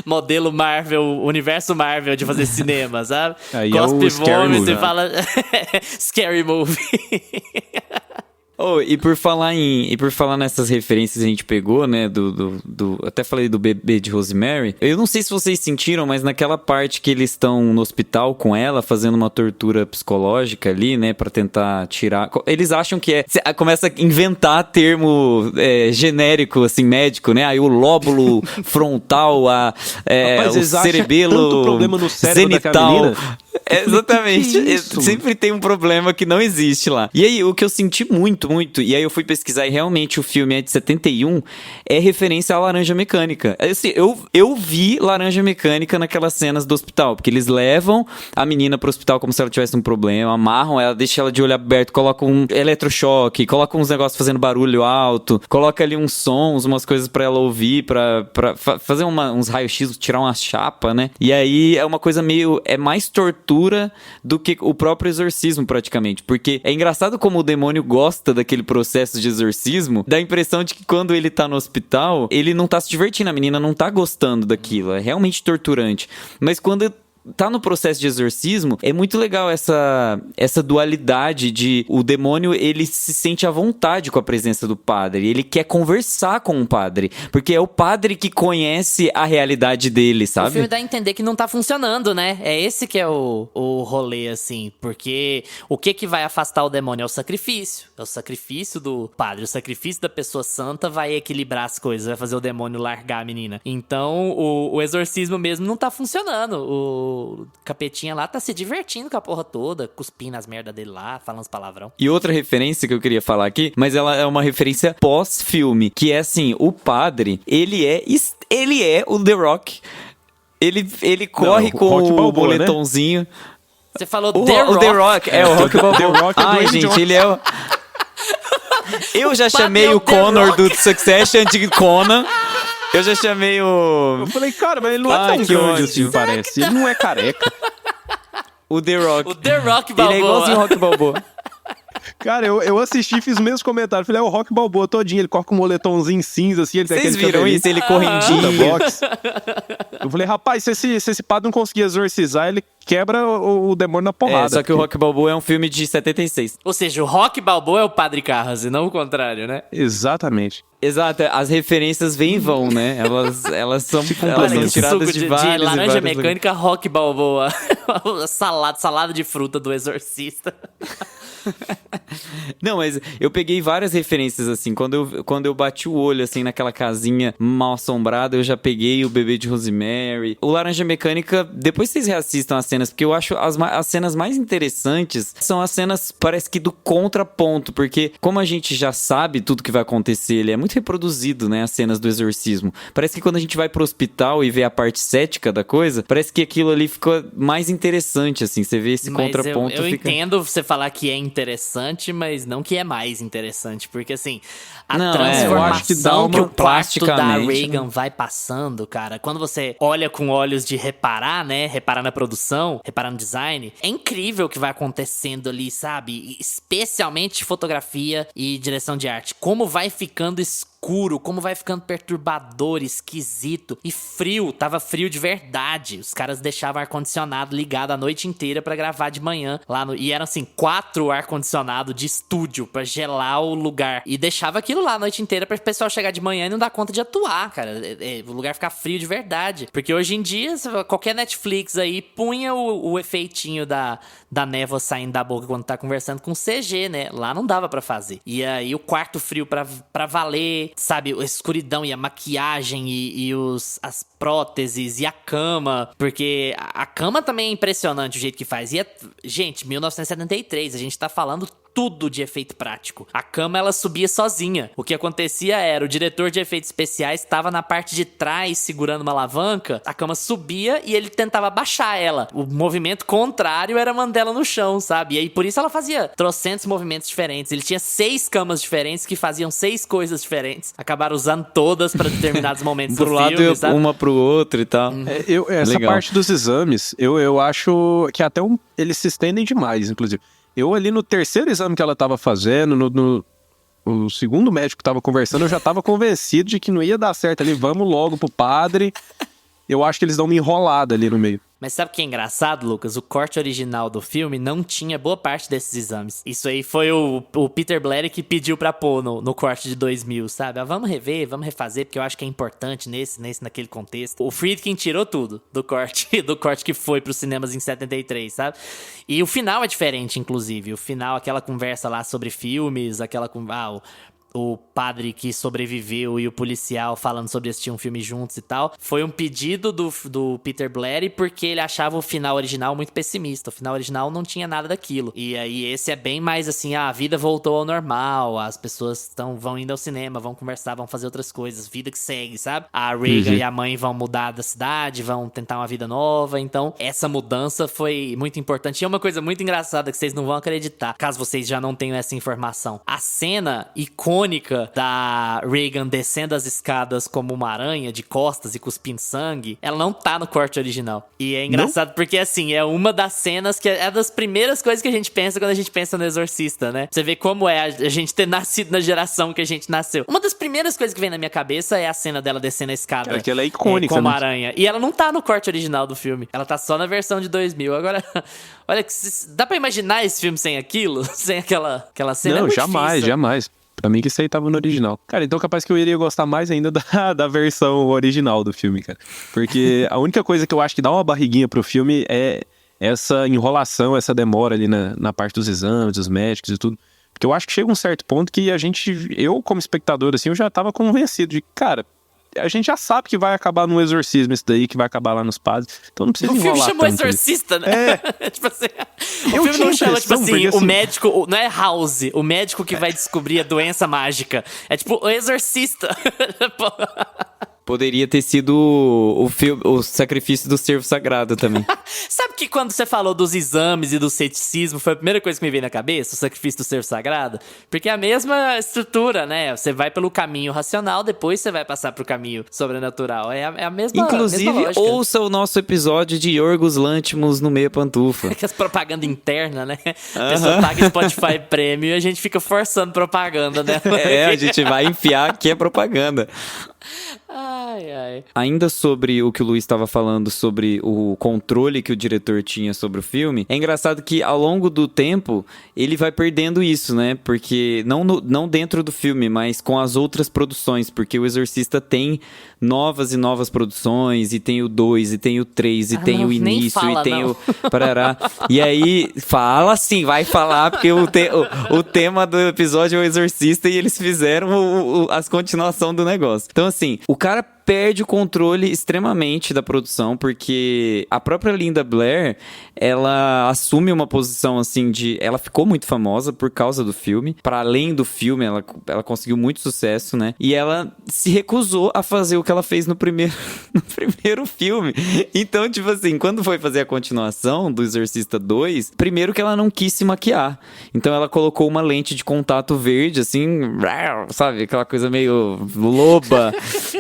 modelo Marvel, universo Marvel de fazer cinema, sabe? Aí cospe é o Scary vômito Movie. E fala... Scary Movie. E por falar nessas referências que a gente pegou, né, até falei do bebê de Rosemary, eu não sei se vocês sentiram, mas naquela parte que eles estão no hospital com ela, fazendo uma tortura psicológica ali, né, pra tentar tirar, eles acham que começa a inventar termo genérico, assim, médico, né, aí o lóbulo frontal, Rapaz, o cerebelo tanto problema no cérebro zenital. Exatamente. Isso? Sempre tem um problema que não existe lá. E aí, o que eu senti muito, e aí eu fui pesquisar e realmente o filme é de 71, é referência à Laranja Mecânica. Assim, eu vi Laranja Mecânica naquelas cenas do hospital, porque eles levam a menina pro hospital como se ela tivesse um problema, amarram ela, deixam ela de olho aberto, colocam um eletrochoque, colocam uns negócios fazendo barulho alto, coloca ali uns sons, umas coisas pra ela ouvir, pra fazer uns raios-x, tirar uma chapa, né? E aí é uma coisa meio... é mais tortura do que o próprio exorcismo, praticamente. Porque é engraçado como o demônio gosta daquele processo de exorcismo, dá a impressão de que quando ele tá no hospital, ele não tá se divertindo, a menina não tá gostando daquilo, é realmente torturante. Mas quando tá no processo de exorcismo, é muito legal essa dualidade de o demônio, ele se sente à vontade com a presença do padre, ele quer conversar com o padre, porque é o padre que conhece a realidade dele, sabe? O filme dá a entender que não tá funcionando, né? É esse que é o rolê, assim, porque o que vai afastar o demônio é o sacrifício do padre, o sacrifício da pessoa santa vai equilibrar as coisas, vai fazer o demônio largar a menina. Então, o exorcismo mesmo não tá funcionando, o capetinha lá tá se divertindo com a porra toda, cuspindo as merdas dele lá, falando os palavrão. E outra referência que eu queria falar aqui, mas ela é uma referência pós-filme, que é assim, o padre, ele é o The Rock. Ele corre com Rock o Balboa, boletomzinho. Né? Você falou O The Rock, é o Rock Balboa. The Rock é do Ai, Dwayne gente, Johnson. ele é o... Eu já Padre chamei é o o The Connor Rock. do Succession de Conan. Eu já chamei o... Eu falei, cara, mas ele não é Ai, tão que grande ódio. assim, parece. Ele não é careca. O The Rock. O The Rock Ele Balboa. é igualzinho o Rock Balboa. Cara, eu assisti e fiz os mesmos comentários. Falei, é o Rock Balboa todinho. Ele corre com um moletomzinho cinza, assim. Ele tem Vocês aquele viram cabelinho. isso? Ele Da correndinho. box. Eu falei, rapaz, se esse padre não conseguir exorcizar, ele quebra o demônio na porrada. Só que o Rock Balboa é um filme de 76. Ou seja, o Rock Balboa é o Padre Carras, e não o contrário, né? Exatamente. Exato, as referências vêm e vão, né? Elas são Olha, tiradas suco de vários de laranja e vários mecânica, Rock Balboa. salada de fruta do exorcista. Não, mas eu peguei várias referências, assim. Quando eu bati o olho, assim, naquela casinha mal assombrada, eu já peguei o bebê de Rosemary. O Laranja Mecânica, depois vocês reassistam as cenas, porque eu acho as cenas mais interessantes são as cenas, parece que do contraponto, porque como a gente já sabe tudo que vai acontecer, ele é muito reproduzido, né, as cenas do exorcismo. Parece que quando a gente vai pro hospital e vê a parte cética da coisa, parece que aquilo ali ficou mais interessante, assim. Você vê esse contraponto. Eu fica... entendo você falar que é interessante, mas não que é mais interessante, porque assim, a Não, transformação eu acho que dá uma que o quarto da plasticamente, Reagan vai passando, cara, quando você olha com olhos de reparar, né, reparar na produção, reparar no design, é incrível o que vai acontecendo ali, sabe? Especialmente fotografia e direção de arte. Como vai ficando escuro, como vai ficando perturbador, esquisito e frio. Tava frio de verdade. Os caras deixavam ar-condicionado ligado a noite inteira pra gravar de manhã lá no... E eram assim, 4 ar-condicionado de estúdio pra gelar o lugar. E deixava aquilo lá a noite inteira pra o pessoal chegar de manhã e não dar conta de atuar, cara. O lugar ficar frio de verdade. Porque hoje em dia, qualquer Netflix aí punha o efeitinho da névoa saindo da boca quando tá conversando com CG, né? Lá não dava pra fazer. E aí o quarto frio pra valer, sabe? A escuridão e a maquiagem e as próteses e a cama. Porque a cama também é impressionante o jeito que faz. Gente, 1973, a gente tá falando tudo de efeito prático. A cama, ela subia sozinha. O que acontecia era, o diretor de efeitos especiais estava na parte de trás, segurando uma alavanca, a cama subia e ele tentava baixar ela. O movimento contrário era mandar ela no chão, sabe? E aí, por isso ela fazia trocentos movimentos diferentes. Ele tinha 6 camas diferentes que faziam 6 coisas diferentes. Acabaram usando todas para determinados momentos do filme, lado, sabe? uma pro outro e tal. Essa Legal. parte dos exames, eu acho que até eles se estendem demais, inclusive. Eu ali no terceiro exame que ela tava fazendo, o segundo médico que tava conversando, eu já tava convencido de que não ia dar certo ali. Vamos logo pro padre. Eu acho que eles dão uma enrolada ali no meio. Mas sabe o que é engraçado, Lucas? O corte original do filme não tinha boa parte desses exames. Isso aí foi o Peter Blatty que pediu pra pôr no corte de 2000, sabe? Ah, vamos rever, vamos refazer, porque eu acho que é importante naquele contexto. O Friedkin tirou tudo do corte que foi pros cinemas em 73, sabe? E o final é diferente, inclusive. O final, aquela conversa lá sobre filmes, o padre que sobreviveu e o policial falando sobre assistir um filme juntos e tal, foi um pedido do Peter Blatty porque ele achava o final original muito pessimista. O final original não tinha nada daquilo. E aí esse é bem mais assim, a vida voltou ao normal, as pessoas vão indo ao cinema, vão conversar, vão fazer outras coisas, vida que segue, sabe? A Reagan e a mãe vão mudar da cidade, vão tentar uma vida nova, então essa mudança foi muito importante. E é uma coisa muito engraçada que vocês não vão acreditar, caso vocês já não tenham essa informação. A cena icônica da Reagan descendo as escadas como uma aranha, de costas e cuspindo sangue, ela não tá no corte original. E é engraçado porque, assim, é uma das cenas que é das primeiras coisas que a gente pensa quando a gente pensa no Exorcista, né? Você vê como é a gente ter nascido na geração que a gente nasceu. Uma das primeiras coisas que vem na minha cabeça é a cena dela descendo a escada. É que ela é icônica, como né? aranha. E ela não tá no corte original do filme. Ela tá só na versão de 2000. Agora, olha, dá pra imaginar esse filme sem aquilo? Sem aquela cena? Não, É muito jamais, difícil. jamais. Pra mim que isso aí tava no original. Cara, então capaz que eu iria gostar mais ainda da versão original do filme, cara. Porque a única coisa que eu acho que dá uma barriguinha pro filme é essa enrolação, essa demora ali na parte dos exames, dos médicos e tudo. Porque eu acho que chega um certo ponto que eu como espectador, assim, eu já tava convencido de, cara, a gente já sabe que vai acabar no exorcismo isso daí, que vai acabar lá nos padres. Então não precisa enrolar O filme chamou tanto ali. Exorcista, né? Tipo assim, o Eu filme tinha não chama, tipo impressão, assim, porque, o assim, médico... Não é House, o médico que vai descobrir a doença mágica. É tipo, o Exorcista. Poderia ter sido o sacrifício do servo sagrado também. Sabe que quando você falou dos exames e do ceticismo, foi a primeira coisa que me veio na cabeça? O sacrifício do servo sagrado? Porque é a mesma estrutura, né? Você vai pelo caminho racional, depois você vai passar pro caminho sobrenatural. É a mesma Inclusive, mesma lógica. ouça o nosso episódio de Yorgos Lanthimos no Meia Pantufa. Que as propaganda interna, né? A pessoa paga Spotify Premium e a gente fica forçando propaganda, né? A gente vai enfiar que é propaganda. Ai, ai. Ainda sobre o que o Luiz estava falando, sobre o controle que o diretor tinha sobre o filme, é engraçado que ao longo do tempo ele vai perdendo isso, né? Porque não dentro do filme, mas com as outras produções, porque o Exorcista tem novas e novas produções, e tem o 2, e tem o 3, e tem não, o nem início, fala, e tem não. o parará. E aí, fala sim, vai falar, porque o tema do episódio é o Exorcista e eles fizeram as continuação do negócio. Então, assim, o cara perde o controle extremamente da produção, porque a própria Linda Blair, ela assume uma posição assim de... Ela ficou muito famosa por causa do filme. Para além do filme, ela conseguiu muito sucesso, né? E ela se recusou a fazer o que ela fez no primeiro filme. Então, tipo assim, quando foi fazer a continuação do Exorcista 2, primeiro que ela não quis se maquiar. Então ela colocou uma lente de contato verde, assim, sabe? Aquela coisa meio loba.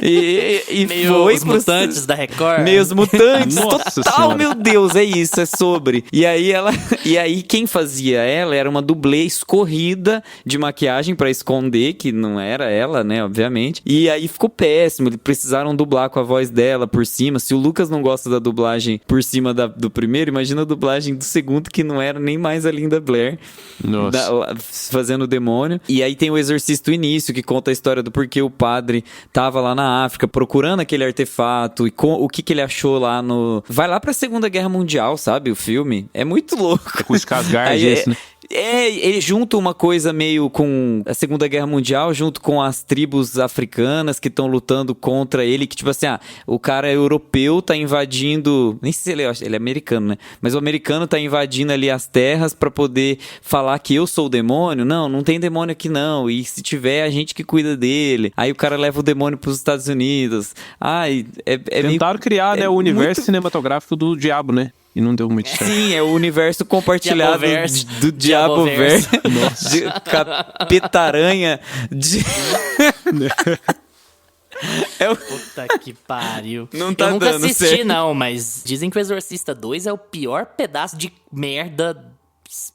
E E Meio foi os mutantes da Record. Meio os mutantes. Nossa Total, Senhora. meu Deus, é isso, é sobre. E aí quem fazia ela era uma dublê escorrida de maquiagem pra esconder que não era ela, né, obviamente. E aí ficou péssimo, eles precisaram dublar com a voz dela por cima. Se o Lucas não gosta da dublagem por cima do primeiro, imagina a dublagem do segundo, que não era nem mais a Linda Blair. Nossa. Fazendo o demônio. E aí tem o Exorcista, o início, que conta a história do porquê o padre tava lá na África procurando aquele artefato e o que ele achou lá no... Vai lá pra Segunda Guerra Mundial, sabe? O filme. É muito louco. Com os Skarsgård, Aí esse, né? Ele junta uma coisa meio com a Segunda Guerra Mundial, junto com as tribos africanas que estão lutando contra ele, que tipo assim, o cara é europeu, tá invadindo, nem sei se ele é americano, né? Mas o americano tá invadindo ali as terras pra poder falar que eu sou o demônio. Não tem demônio aqui não, e se tiver, a gente que cuida dele. Aí o cara leva o demônio pros Estados Unidos. Tentaram criar, né, o universo muito... cinematográfico do diabo, né? E não deu muito certo. Sim, é o universo compartilhado Diaboverso. do Diaboverso. Nossa. De Capeta-Aranha. Puta que pariu. Não tá Eu nunca dando assisti, certo. não, mas dizem que o Exorcista 2 é o pior pedaço de merda,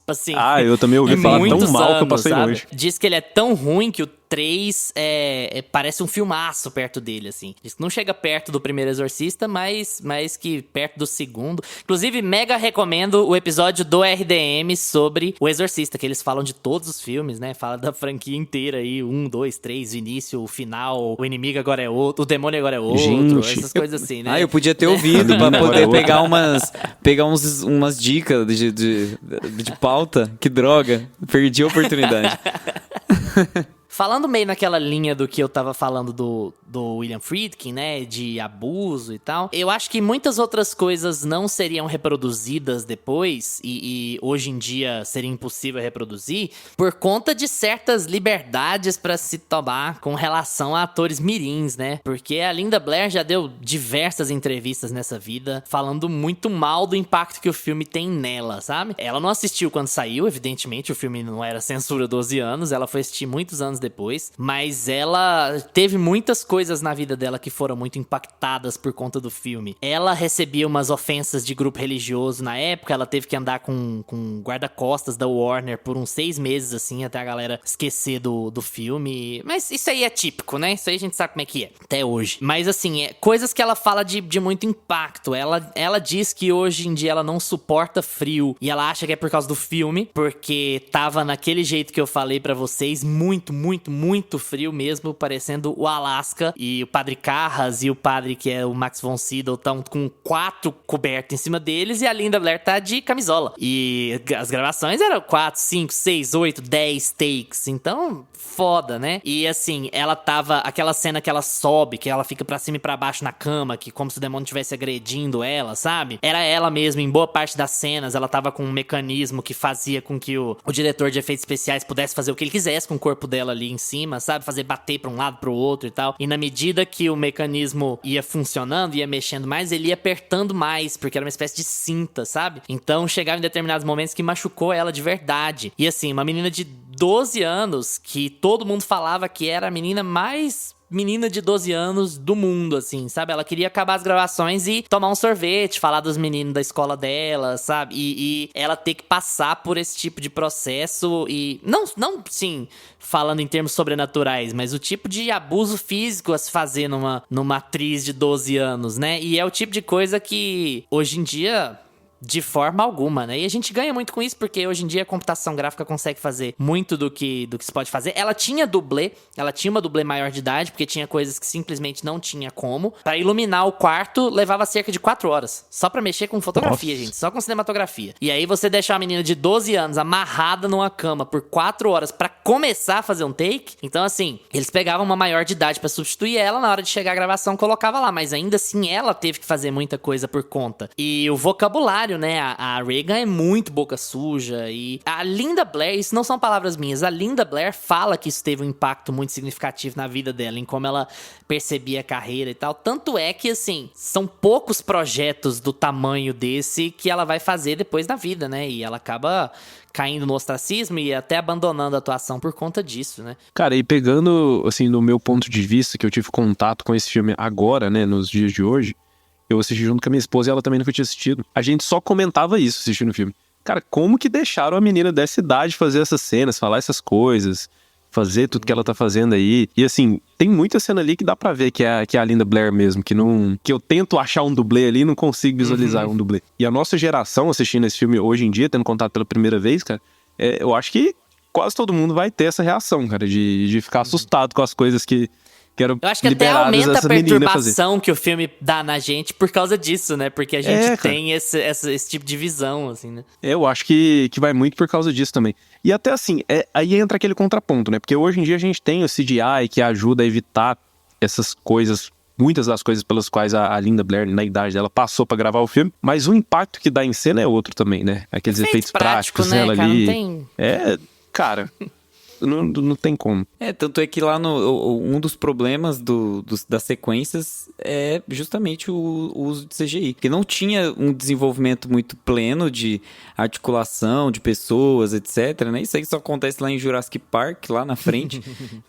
assim... Eu também ouvi em falar tão muitos mal que eu anos, passei sabe? longe. Diz que ele é tão ruim que o 3 parece um filmaço perto dele, assim. Diz que não chega perto do primeiro Exorcista, mas que perto do segundo. Inclusive, mega recomendo o episódio do RDM sobre o Exorcista, que eles falam de todos os filmes, né? Fala da franquia inteira aí, 1, 2, 3, o início, o final, o inimigo agora é outro, o demônio agora é outro, Gente. essas coisas assim, né? Eu podia ter ouvido pra Agora poder é outra. pegar umas dicas de pauta. Que droga. Perdi a oportunidade. Falando meio naquela linha do que eu tava falando do William Friedkin, né, de abuso e tal, eu acho que muitas outras coisas não seriam reproduzidas depois e hoje em dia seria impossível reproduzir por conta de certas liberdades pra se tomar com relação a atores mirins, né, porque a Linda Blair já deu diversas entrevistas nessa vida falando muito mal do impacto que o filme tem nela, sabe? Ela não assistiu quando saiu, evidentemente, o filme não era censura 12 anos, ela foi assistir muitos anos depois, mas ela teve muitas coisas na vida dela que foram muito impactadas por conta do filme. Ela recebia umas ofensas de grupo religioso na época, ela teve que andar com guarda-costas da Warner por uns 6 meses, assim, até a galera esquecer do filme. Mas isso aí é típico, né? Isso aí a gente sabe como é que é, até hoje. Mas assim, coisas que ela fala de muito impacto. Ela diz que hoje em dia ela não suporta frio, e ela acha que é por causa do filme, porque tava naquele jeito que eu falei pra vocês, muito, muito, muito frio mesmo, parecendo o Alasca. E o padre Carras e o padre que é o Max von Sydow estão com 4 cobertos em cima deles e a Linda Blair tá de camisola. E as gravações eram 4, 5, 6, 8, 10 takes. Então, foda, né? E assim, ela tava... Aquela cena que ela sobe, que ela fica pra cima e pra baixo na cama, que como se o demônio estivesse agredindo ela, sabe? Era ela mesma, em boa parte das cenas, ela tava com um mecanismo que fazia com que o diretor de efeitos especiais pudesse fazer o que ele quisesse com o corpo dela ali em cima, sabe? Fazer bater pra um lado, pro outro e tal. E na medida que o mecanismo ia funcionando, ia mexendo mais, ele ia apertando mais, porque era uma espécie de cinta, sabe? Então chegava em determinados momentos que machucou ela de verdade. E assim, uma menina de 12 anos, que todo mundo falava que era a menina mais menina de 12 anos do mundo, assim, sabe? Ela queria acabar as gravações e tomar um sorvete, falar dos meninos da escola dela, sabe? E ela ter que passar por esse tipo de processo e... Não, sim, falando em termos sobrenaturais, mas o tipo de abuso físico a se fazer numa atriz de 12 anos, né? E é o tipo de coisa que, hoje em dia... De forma alguma, né? E a gente ganha muito com isso, porque hoje em dia a computação gráfica consegue fazer muito do que se pode fazer. Ela tinha dublê, ela tinha uma dublê maior de idade, porque tinha coisas que simplesmente não tinha como. Pra iluminar o quarto, levava cerca de 4 horas. Só pra mexer com fotografia, Nossa. gente. Só com cinematografia. E aí você deixar uma menina de 12 anos amarrada numa cama por 4 horas pra começar a fazer um take. Então, assim, eles pegavam uma maior de idade pra substituir ela, na hora de chegar a gravação, colocava lá. Mas ainda assim, ela teve que fazer muita coisa por conta. E o vocabulário, contrário, né? A Regan é muito boca suja. E a Linda Blair, isso não são palavras minhas, a Linda Blair fala que isso teve um impacto muito significativo na vida dela, em como ela percebia a carreira e tal. Tanto é que, assim, são poucos projetos do tamanho desse que ela vai fazer depois da vida, né? E ela acaba caindo no ostracismo e até abandonando a atuação por conta disso, né? Cara, e pegando, assim, no meu ponto de vista, que eu tive contato com esse filme agora, né, nos dias de hoje, eu assisti junto com a minha esposa e ela também nunca tinha assistido. A gente só comentava isso assistindo o filme. Cara, como que deixaram a menina dessa idade fazer essas cenas, falar essas coisas, fazer tudo que ela tá fazendo aí? E assim, tem muita cena ali que dá pra ver que é a Linda Blair mesmo, que eu tento achar um dublê ali e não consigo visualizar um dublê. E a nossa geração assistindo esse filme hoje em dia, tendo contato pela primeira vez, cara, eu acho que quase todo mundo vai ter essa reação, cara, de ficar assustado com as coisas que eram eu acho que até aumenta a perturbação que o filme dá na gente por causa disso, né? Porque a gente tem esse tipo de visão, assim, né? Eu acho que vai muito por causa disso também. E até assim, aí entra aquele contraponto, né? Porque hoje em dia a gente tem o CGI que ajuda a evitar essas coisas, muitas das coisas pelas quais a Linda Blair, na idade dela, passou pra gravar o filme. Mas o impacto que dá em cena é outro também, né? Aqueles efeitos práticos, né, ela cara, ali. não tem... Cara... Não tem como. Tanto é que lá um dos problemas das sequências é justamente o uso de CGI. Porque não tinha um desenvolvimento muito pleno de articulação de pessoas, etc, né? Isso aí só acontece lá em Jurassic Park, lá na frente.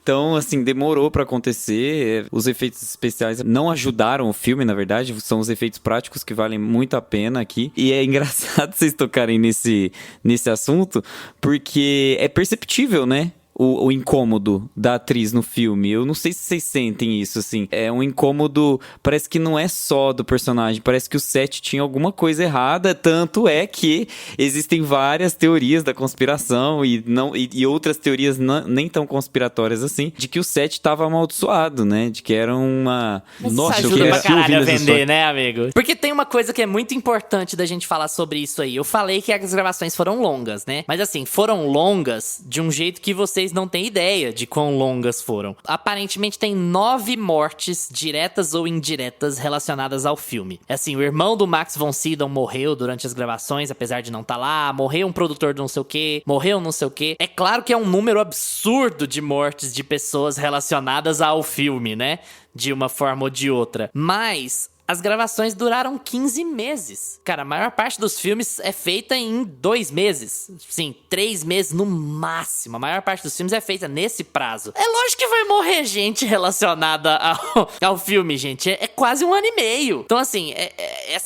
Então, assim, demorou pra acontecer. Os efeitos especiais não ajudaram o filme, na verdade. São os efeitos práticos que valem muito a pena aqui. E é engraçado vocês tocarem nesse assunto, porque é perceptível, né? O incômodo da atriz no filme. Eu não sei se vocês sentem isso, assim. É um incômodo, parece que não é só do personagem, parece que o set tinha alguma coisa errada, tanto é que existem várias teorias da conspiração e outras teorias nem tão conspiratórias assim, de que o set estava amaldiçoado, né? De que era uma... Nossa, isso ajuda pra caralho a vender, né, amigo? Porque tem uma coisa que é muito importante da gente falar sobre isso aí. Eu falei que as gravações foram longas, né? Mas assim, foram longas de um jeito que vocês não têm ideia de quão longas foram. Aparentemente tem 9 mortes diretas ou indiretas relacionadas ao filme. Assim, o irmão do Max von Sydow morreu durante as gravações, apesar de não estar lá. Morreu um produtor de não sei o quê. Morreu não sei o quê. É claro que é um número absurdo de mortes de pessoas relacionadas ao filme, né? De uma forma ou de outra. Mas... as gravações duraram 15 meses. Cara, a maior parte dos filmes é feita em 2 meses. Sim, 3 meses no máximo. A maior parte dos filmes é feita nesse prazo. É lógico que vai morrer gente relacionada ao filme, gente. É quase 1 ano e meio. Então, assim,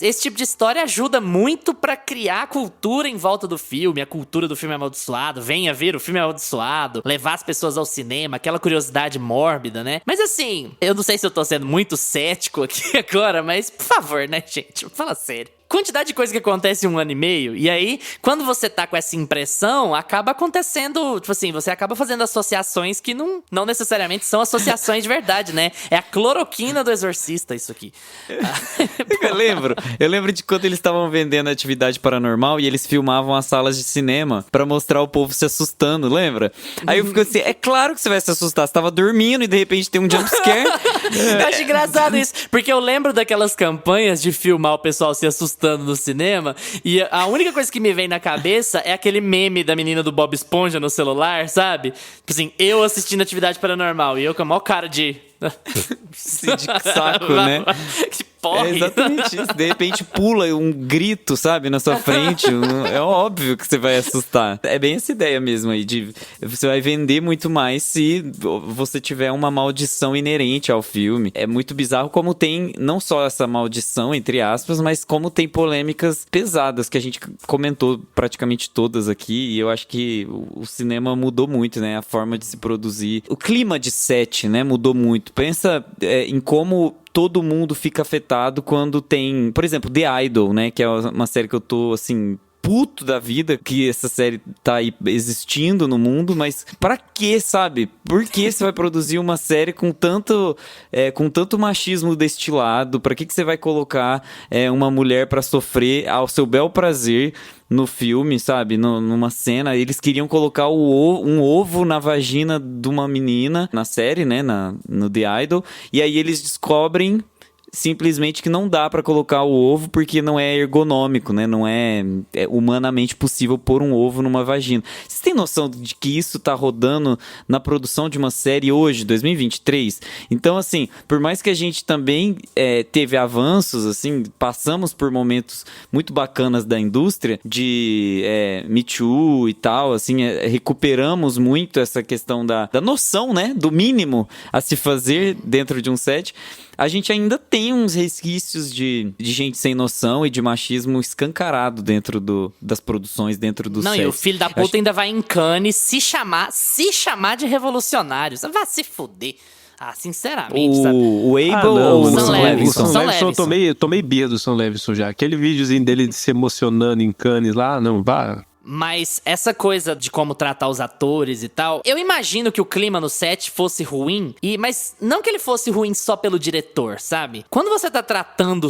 esse tipo de história ajuda muito pra criar a cultura em volta do filme. A cultura do filme amaldiçoado. Venha ver o filme amaldiçoado. Levar as pessoas ao cinema. Aquela curiosidade mórbida, né? Mas, assim, eu não sei se eu tô sendo muito cético aqui agora, mas, por favor, né, gente? Fala sério. Quantidade de coisa que acontece em 1 ano e meio. E aí, quando você tá com essa impressão, acaba acontecendo... tipo assim, você acaba fazendo associações que não necessariamente são associações de verdade, né? É a cloroquina do Exorcista, isso aqui. Eu lembro de quando eles estavam vendendo Atividade Paranormal e eles filmavam as salas de cinema pra mostrar o povo se assustando, lembra? Aí eu fico assim, é claro que você vai se assustar. Você tava dormindo e de repente tem um jumpscare. Eu acho engraçado isso, porque eu lembro daquelas campanhas de filmar o pessoal se assustando no cinema, e a única coisa que me vem na cabeça é aquele meme da menina do Bob Esponja no celular, sabe? Tipo assim, eu assistindo Atividade Paranormal e eu com a maior cara de saco, né? Que porra. É exatamente isso. De repente pula um grito, sabe, na sua frente. É óbvio que você vai assustar. É bem essa ideia mesmo aí, de você vai vender muito mais se você tiver uma maldição inerente ao filme. É muito bizarro como tem não só essa maldição, entre aspas, mas como tem polêmicas pesadas que a gente comentou praticamente todas aqui. E eu acho que o cinema mudou muito, né? A forma de se produzir. O clima de set, né? Mudou muito. Pensa em como todo mundo fica afetado quando tem... por exemplo, The Idol, né? Que é uma série que eu tô, assim... puto da vida que essa série tá aí existindo no mundo, mas pra quê, sabe? Por que você vai produzir uma série com tanto machismo destilado? Pra que você vai colocar uma mulher pra sofrer ao seu bel prazer no filme, sabe? Numa cena, eles queriam colocar um ovo na vagina de uma menina na série, né? No The Idol, e aí eles descobrem simplesmente que não dá pra colocar o ovo porque não é ergonômico, né? Não é humanamente possível pôr um ovo numa vagina. Vocês têm noção de que isso tá rodando na produção de uma série hoje, 2023? Então, assim, por mais que a gente também teve avanços, assim, passamos por momentos muito bacanas da indústria, de Me Too e tal, assim, recuperamos muito essa questão da noção, né? Do mínimo a se fazer dentro de um set. A gente ainda tem uns resquícios de gente sem noção e de machismo escancarado dentro das produções, dentro do set. Não, e o filho da puta ainda vai em Cannes se chamar de revolucionário. Você vai se fuder. Ah, sinceramente, sabe? O Abel ou o Sam Levinson? O Sam Levinson, eu tomei birra do Sam Levinson já. Aquele videozinho dele se emocionando em Cannes lá, não, vá... Mas essa coisa de como tratar os atores e tal, eu imagino que o clima no set fosse ruim, mas não que ele fosse ruim só pelo diretor, sabe? Quando você tá tratando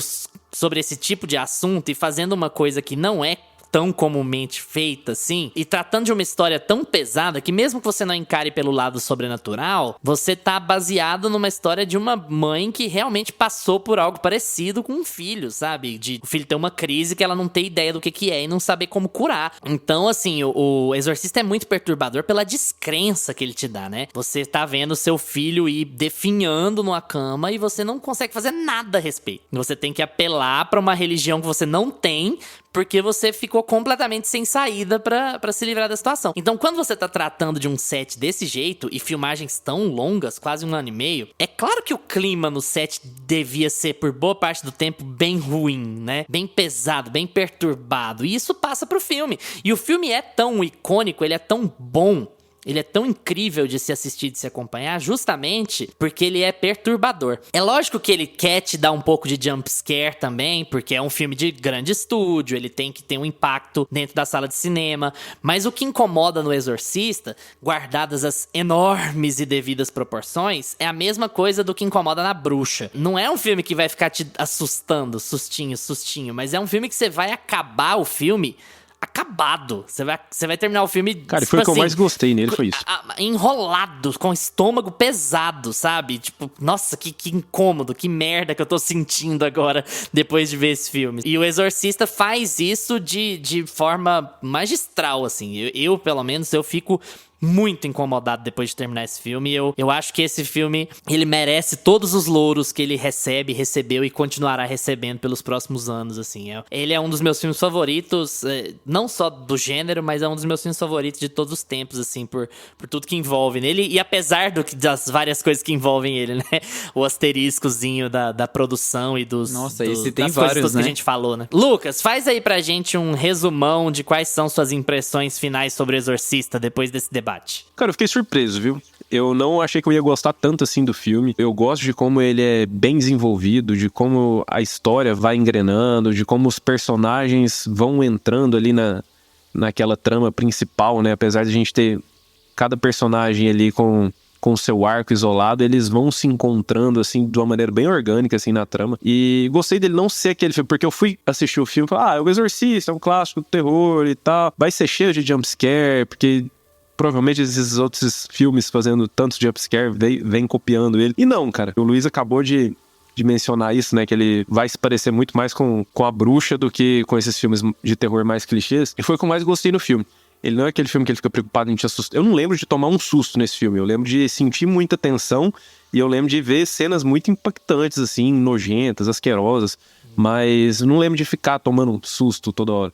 sobre esse tipo de assunto e fazendo uma coisa que não é tão comumente feita, assim, e tratando de uma história tão pesada que mesmo que você não encare pelo lado sobrenatural, você tá baseado numa história de uma mãe que realmente passou por algo parecido com um filho, sabe? De o filho ter uma crise que ela não tem ideia do que é e não saber como curar. Então, assim, o Exorcista é muito perturbador pela descrença que ele te dá, né? Você tá vendo seu filho ir definhando numa cama e você não consegue fazer nada a respeito. Você tem que apelar pra uma religião que você não tem, porque você ficou completamente sem saída pra se livrar da situação. Então, quando você tá tratando de um set desse jeito e filmagens tão longas, quase 1 ano e meio, é claro que o clima no set devia ser, por boa parte do tempo, bem ruim, né? Bem pesado, bem perturbado. E isso passa pro filme. E o filme é tão icônico, ele é tão bom, ele é tão incrível de se assistir, de se acompanhar, justamente porque ele é perturbador. É lógico que ele quer te dar um pouco de jump scare também, porque é um filme de grande estúdio, ele tem que ter um impacto dentro da sala de cinema, mas o que incomoda no Exorcista, guardadas as enormes e devidas proporções, é a mesma coisa do que incomoda na Bruxa. Não é um filme que vai ficar te assustando, sustinho, mas é um filme que você vai acabar o filme acabado. Você vai terminar o filme... Cara, foi o que eu mais gostei nele, foi isso. Enrolado, com o estômago pesado, sabe? Tipo, nossa, que incômodo, que merda que eu tô sentindo agora depois de ver esse filme. E o Exorcista faz isso de forma magistral, assim. Eu, pelo menos, eu fico muito incomodado depois de terminar esse filme. Eu acho que esse filme, ele merece todos os louros que ele recebeu e continuará recebendo pelos próximos anos, assim. Ele é um dos meus filmes favoritos, não só do gênero, mas é um dos meus filmes favoritos de todos os tempos, assim, por tudo que envolve nele. E apesar das várias coisas que envolvem ele, né? O asteriscozinho da produção e esse tem das vários, coisas né? que a gente falou, né? Lucas, faz aí pra gente um resumão de quais são suas impressões finais sobre o Exorcista depois desse debate. Cara, eu fiquei surpreso, viu? Eu não achei que eu ia gostar tanto assim do filme. Eu gosto de como ele é bem desenvolvido, de como a história vai engrenando, de como os personagens vão entrando ali naquela trama principal, né? Apesar de a gente ter cada personagem ali com o seu arco isolado, eles vão se encontrando, assim, de uma maneira bem orgânica, assim, na trama. E gostei dele não ser aquele filme, porque eu fui assistir o filme e falei, é o Exorcista, é um clássico do terror e tal. Vai ser cheio de jumpscare, porque provavelmente esses outros filmes fazendo tantos jumpscare vem copiando ele. E não, cara. O Luiz acabou de mencionar isso, né? Que ele vai se parecer muito mais com a Bruxa do que com esses filmes de terror mais clichês. E foi o que eu mais gostei no filme. Ele não é aquele filme que ele fica preocupado em te assustar. Eu não lembro de tomar um susto nesse filme. Eu lembro de sentir muita tensão e eu lembro de ver cenas muito impactantes, assim, nojentas, asquerosas. Mas não lembro de ficar tomando um susto toda hora.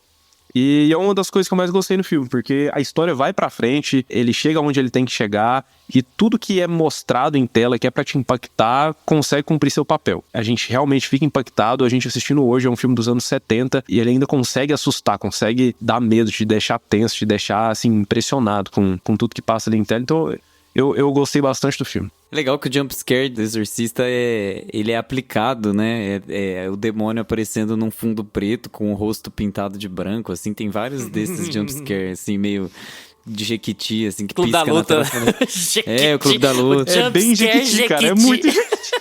E é uma das coisas que eu mais gostei no filme, porque a história vai pra frente, ele chega onde ele tem que chegar, e tudo que é mostrado em tela, que é pra te impactar, consegue cumprir seu papel. A gente realmente fica impactado, a gente assistindo hoje é um filme dos anos 70, e ele ainda consegue assustar, consegue dar medo, te deixar tenso, te deixar, assim, impressionado com tudo que passa ali em tela. Então, eu gostei bastante do filme. Legal que o jumpscare do Exorcista ele é aplicado, né? É o demônio aparecendo num fundo preto com o rosto pintado de branco, assim. Tem vários desses jumpscares, assim, meio de Jequiti, assim, que Clube pisca da Luta. na tela. O Clube da Luta. É bem Jequiti, cara. É muito Jequiti.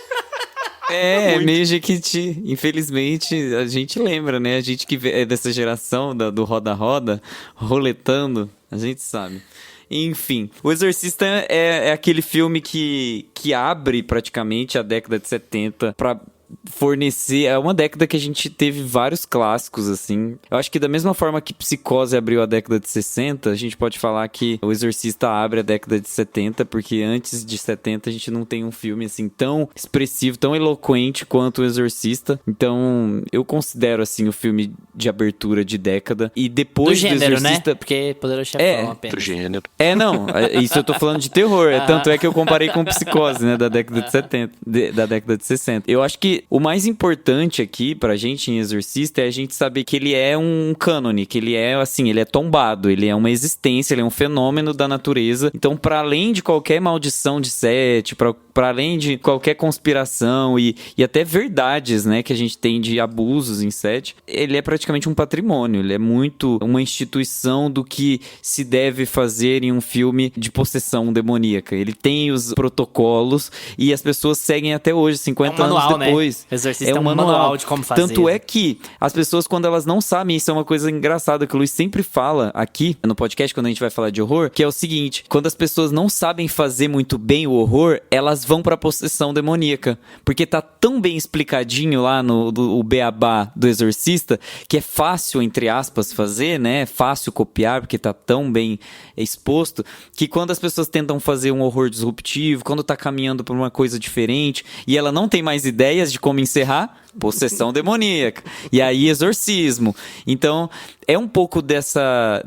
É meio Jequiti. Infelizmente, a gente lembra, né? A gente que é dessa geração do roda-roda, roletando, a gente sabe. Enfim, O Exorcista é aquele filme que abre praticamente a década de 70 pra fornecer... É uma década que a gente teve vários clássicos, assim. Eu acho que da mesma forma que Psicose abriu a década de 60, a gente pode falar que O Exorcista abre a década de 70, porque antes de 70 a gente não tem um filme, assim, tão expressivo, tão eloquente quanto O Exorcista. Então, eu considero, assim, o filme de abertura de década. E depois do gênero, Exorcista... né? Porque Poderoso Chefão apenas. Do gênero. Não, isso eu tô falando de terror. Tanto é que eu comparei com Psicose, né, da década de 70, da década de 60. Eu acho que o mais importante aqui pra gente em Exorcista é a gente saber que ele é um cânone, que ele é, assim, ele é tombado, ele é uma existência, ele é um fenômeno da natureza. Então, pra além de qualquer maldição de Sete, pra além de qualquer conspiração e até verdades, né, que a gente tem de abusos em Sete, ele é praticamente um patrimônio, ele é muito uma instituição do que se deve fazer em um filme de possessão demoníaca. Ele tem os protocolos e as pessoas seguem até hoje, 50 manual, anos depois. Né? Exorcista é um manual de como fazer. Tanto é que as pessoas, quando elas não sabem, isso é uma coisa engraçada que o Luiz sempre fala aqui no podcast, quando a gente vai falar de horror, que é o seguinte: quando as pessoas não sabem fazer muito bem o horror, elas vão pra possessão demoníaca. Porque tá tão bem explicadinho lá no o beabá do Exorcista, que é fácil, entre aspas, fazer, né? É fácil copiar, porque tá tão bem exposto, que quando as pessoas tentam fazer um horror disruptivo, quando tá caminhando por uma coisa diferente, e ela não tem mais ideias de como encerrar, possessão demoníaca. E aí, exorcismo. Então, é um pouco dessa...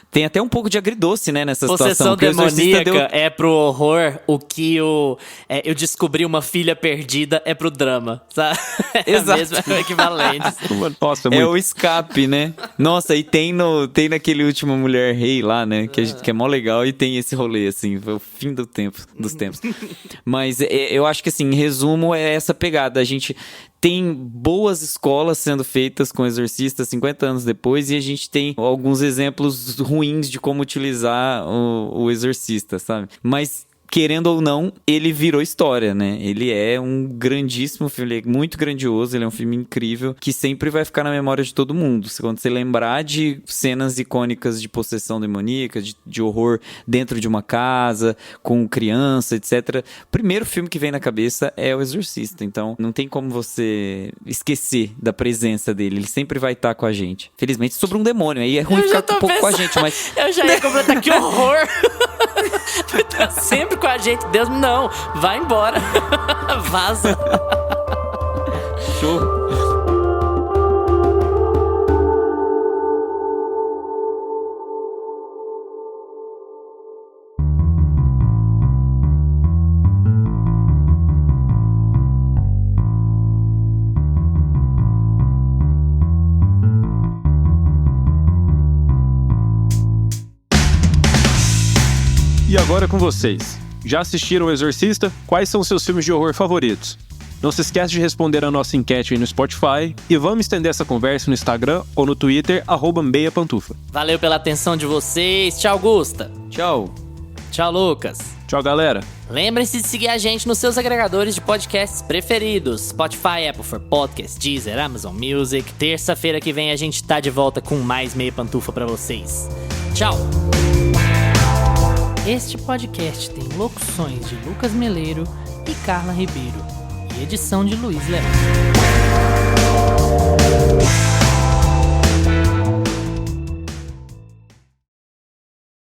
Tem até um pouco de agridoce, né, nessa possessão situação. Demoníaca é pro horror o que eu descobri uma filha perdida é pro drama, sabe? Exato. Mesmo, é o equivalente. Nossa, É o escape, né? Nossa, e tem naquele último Mulher Rei lá, né? Que é mó legal e tem esse rolê, assim, o fim dos tempos. Mas eu acho que, assim, em resumo, é essa pegada. A gente tem boas escolas sendo feitas com Exorcista 50 anos depois e a gente tem alguns exemplos ruins de como utilizar o Exorcista, sabe? Mas, querendo ou não, ele virou história, né? Ele é um grandíssimo filme, ele é muito grandioso, ele é um filme incrível, que sempre vai ficar na memória de todo mundo. Quando você lembrar de cenas icônicas de possessão demoníaca, de horror dentro de uma casa, com criança, etc. O primeiro filme que vem na cabeça é O Exorcista, então não tem como você esquecer da presença dele, ele sempre vai estar com a gente. Felizmente sobre um demônio, aí é ruim ficar um pouco com a gente, mas... Eu já ia completar, que horror! Vai estar sempre com a gente, Deus, não, vai embora, vaza. Show. E agora com vocês. Já assistiram O Exorcista? Quais são seus filmes de horror favoritos? Não se esquece de responder a nossa enquete aí no Spotify e vamos estender essa conversa no Instagram ou no Twitter, @meiapantufa. Valeu pela atenção de vocês. Tchau, Gusta. Tchau. Tchau, Lucas. Tchau, galera. Lembrem-se de seguir a gente nos seus agregadores de podcasts preferidos: Spotify, Apple for Podcasts, Deezer, Amazon Music. Terça-feira que vem a gente tá de volta com mais Meia Pantufa pra vocês. Tchau! Este podcast tem locuções de Lucas Meleiro e Carla Ribeiro e edição de Luiz Leão.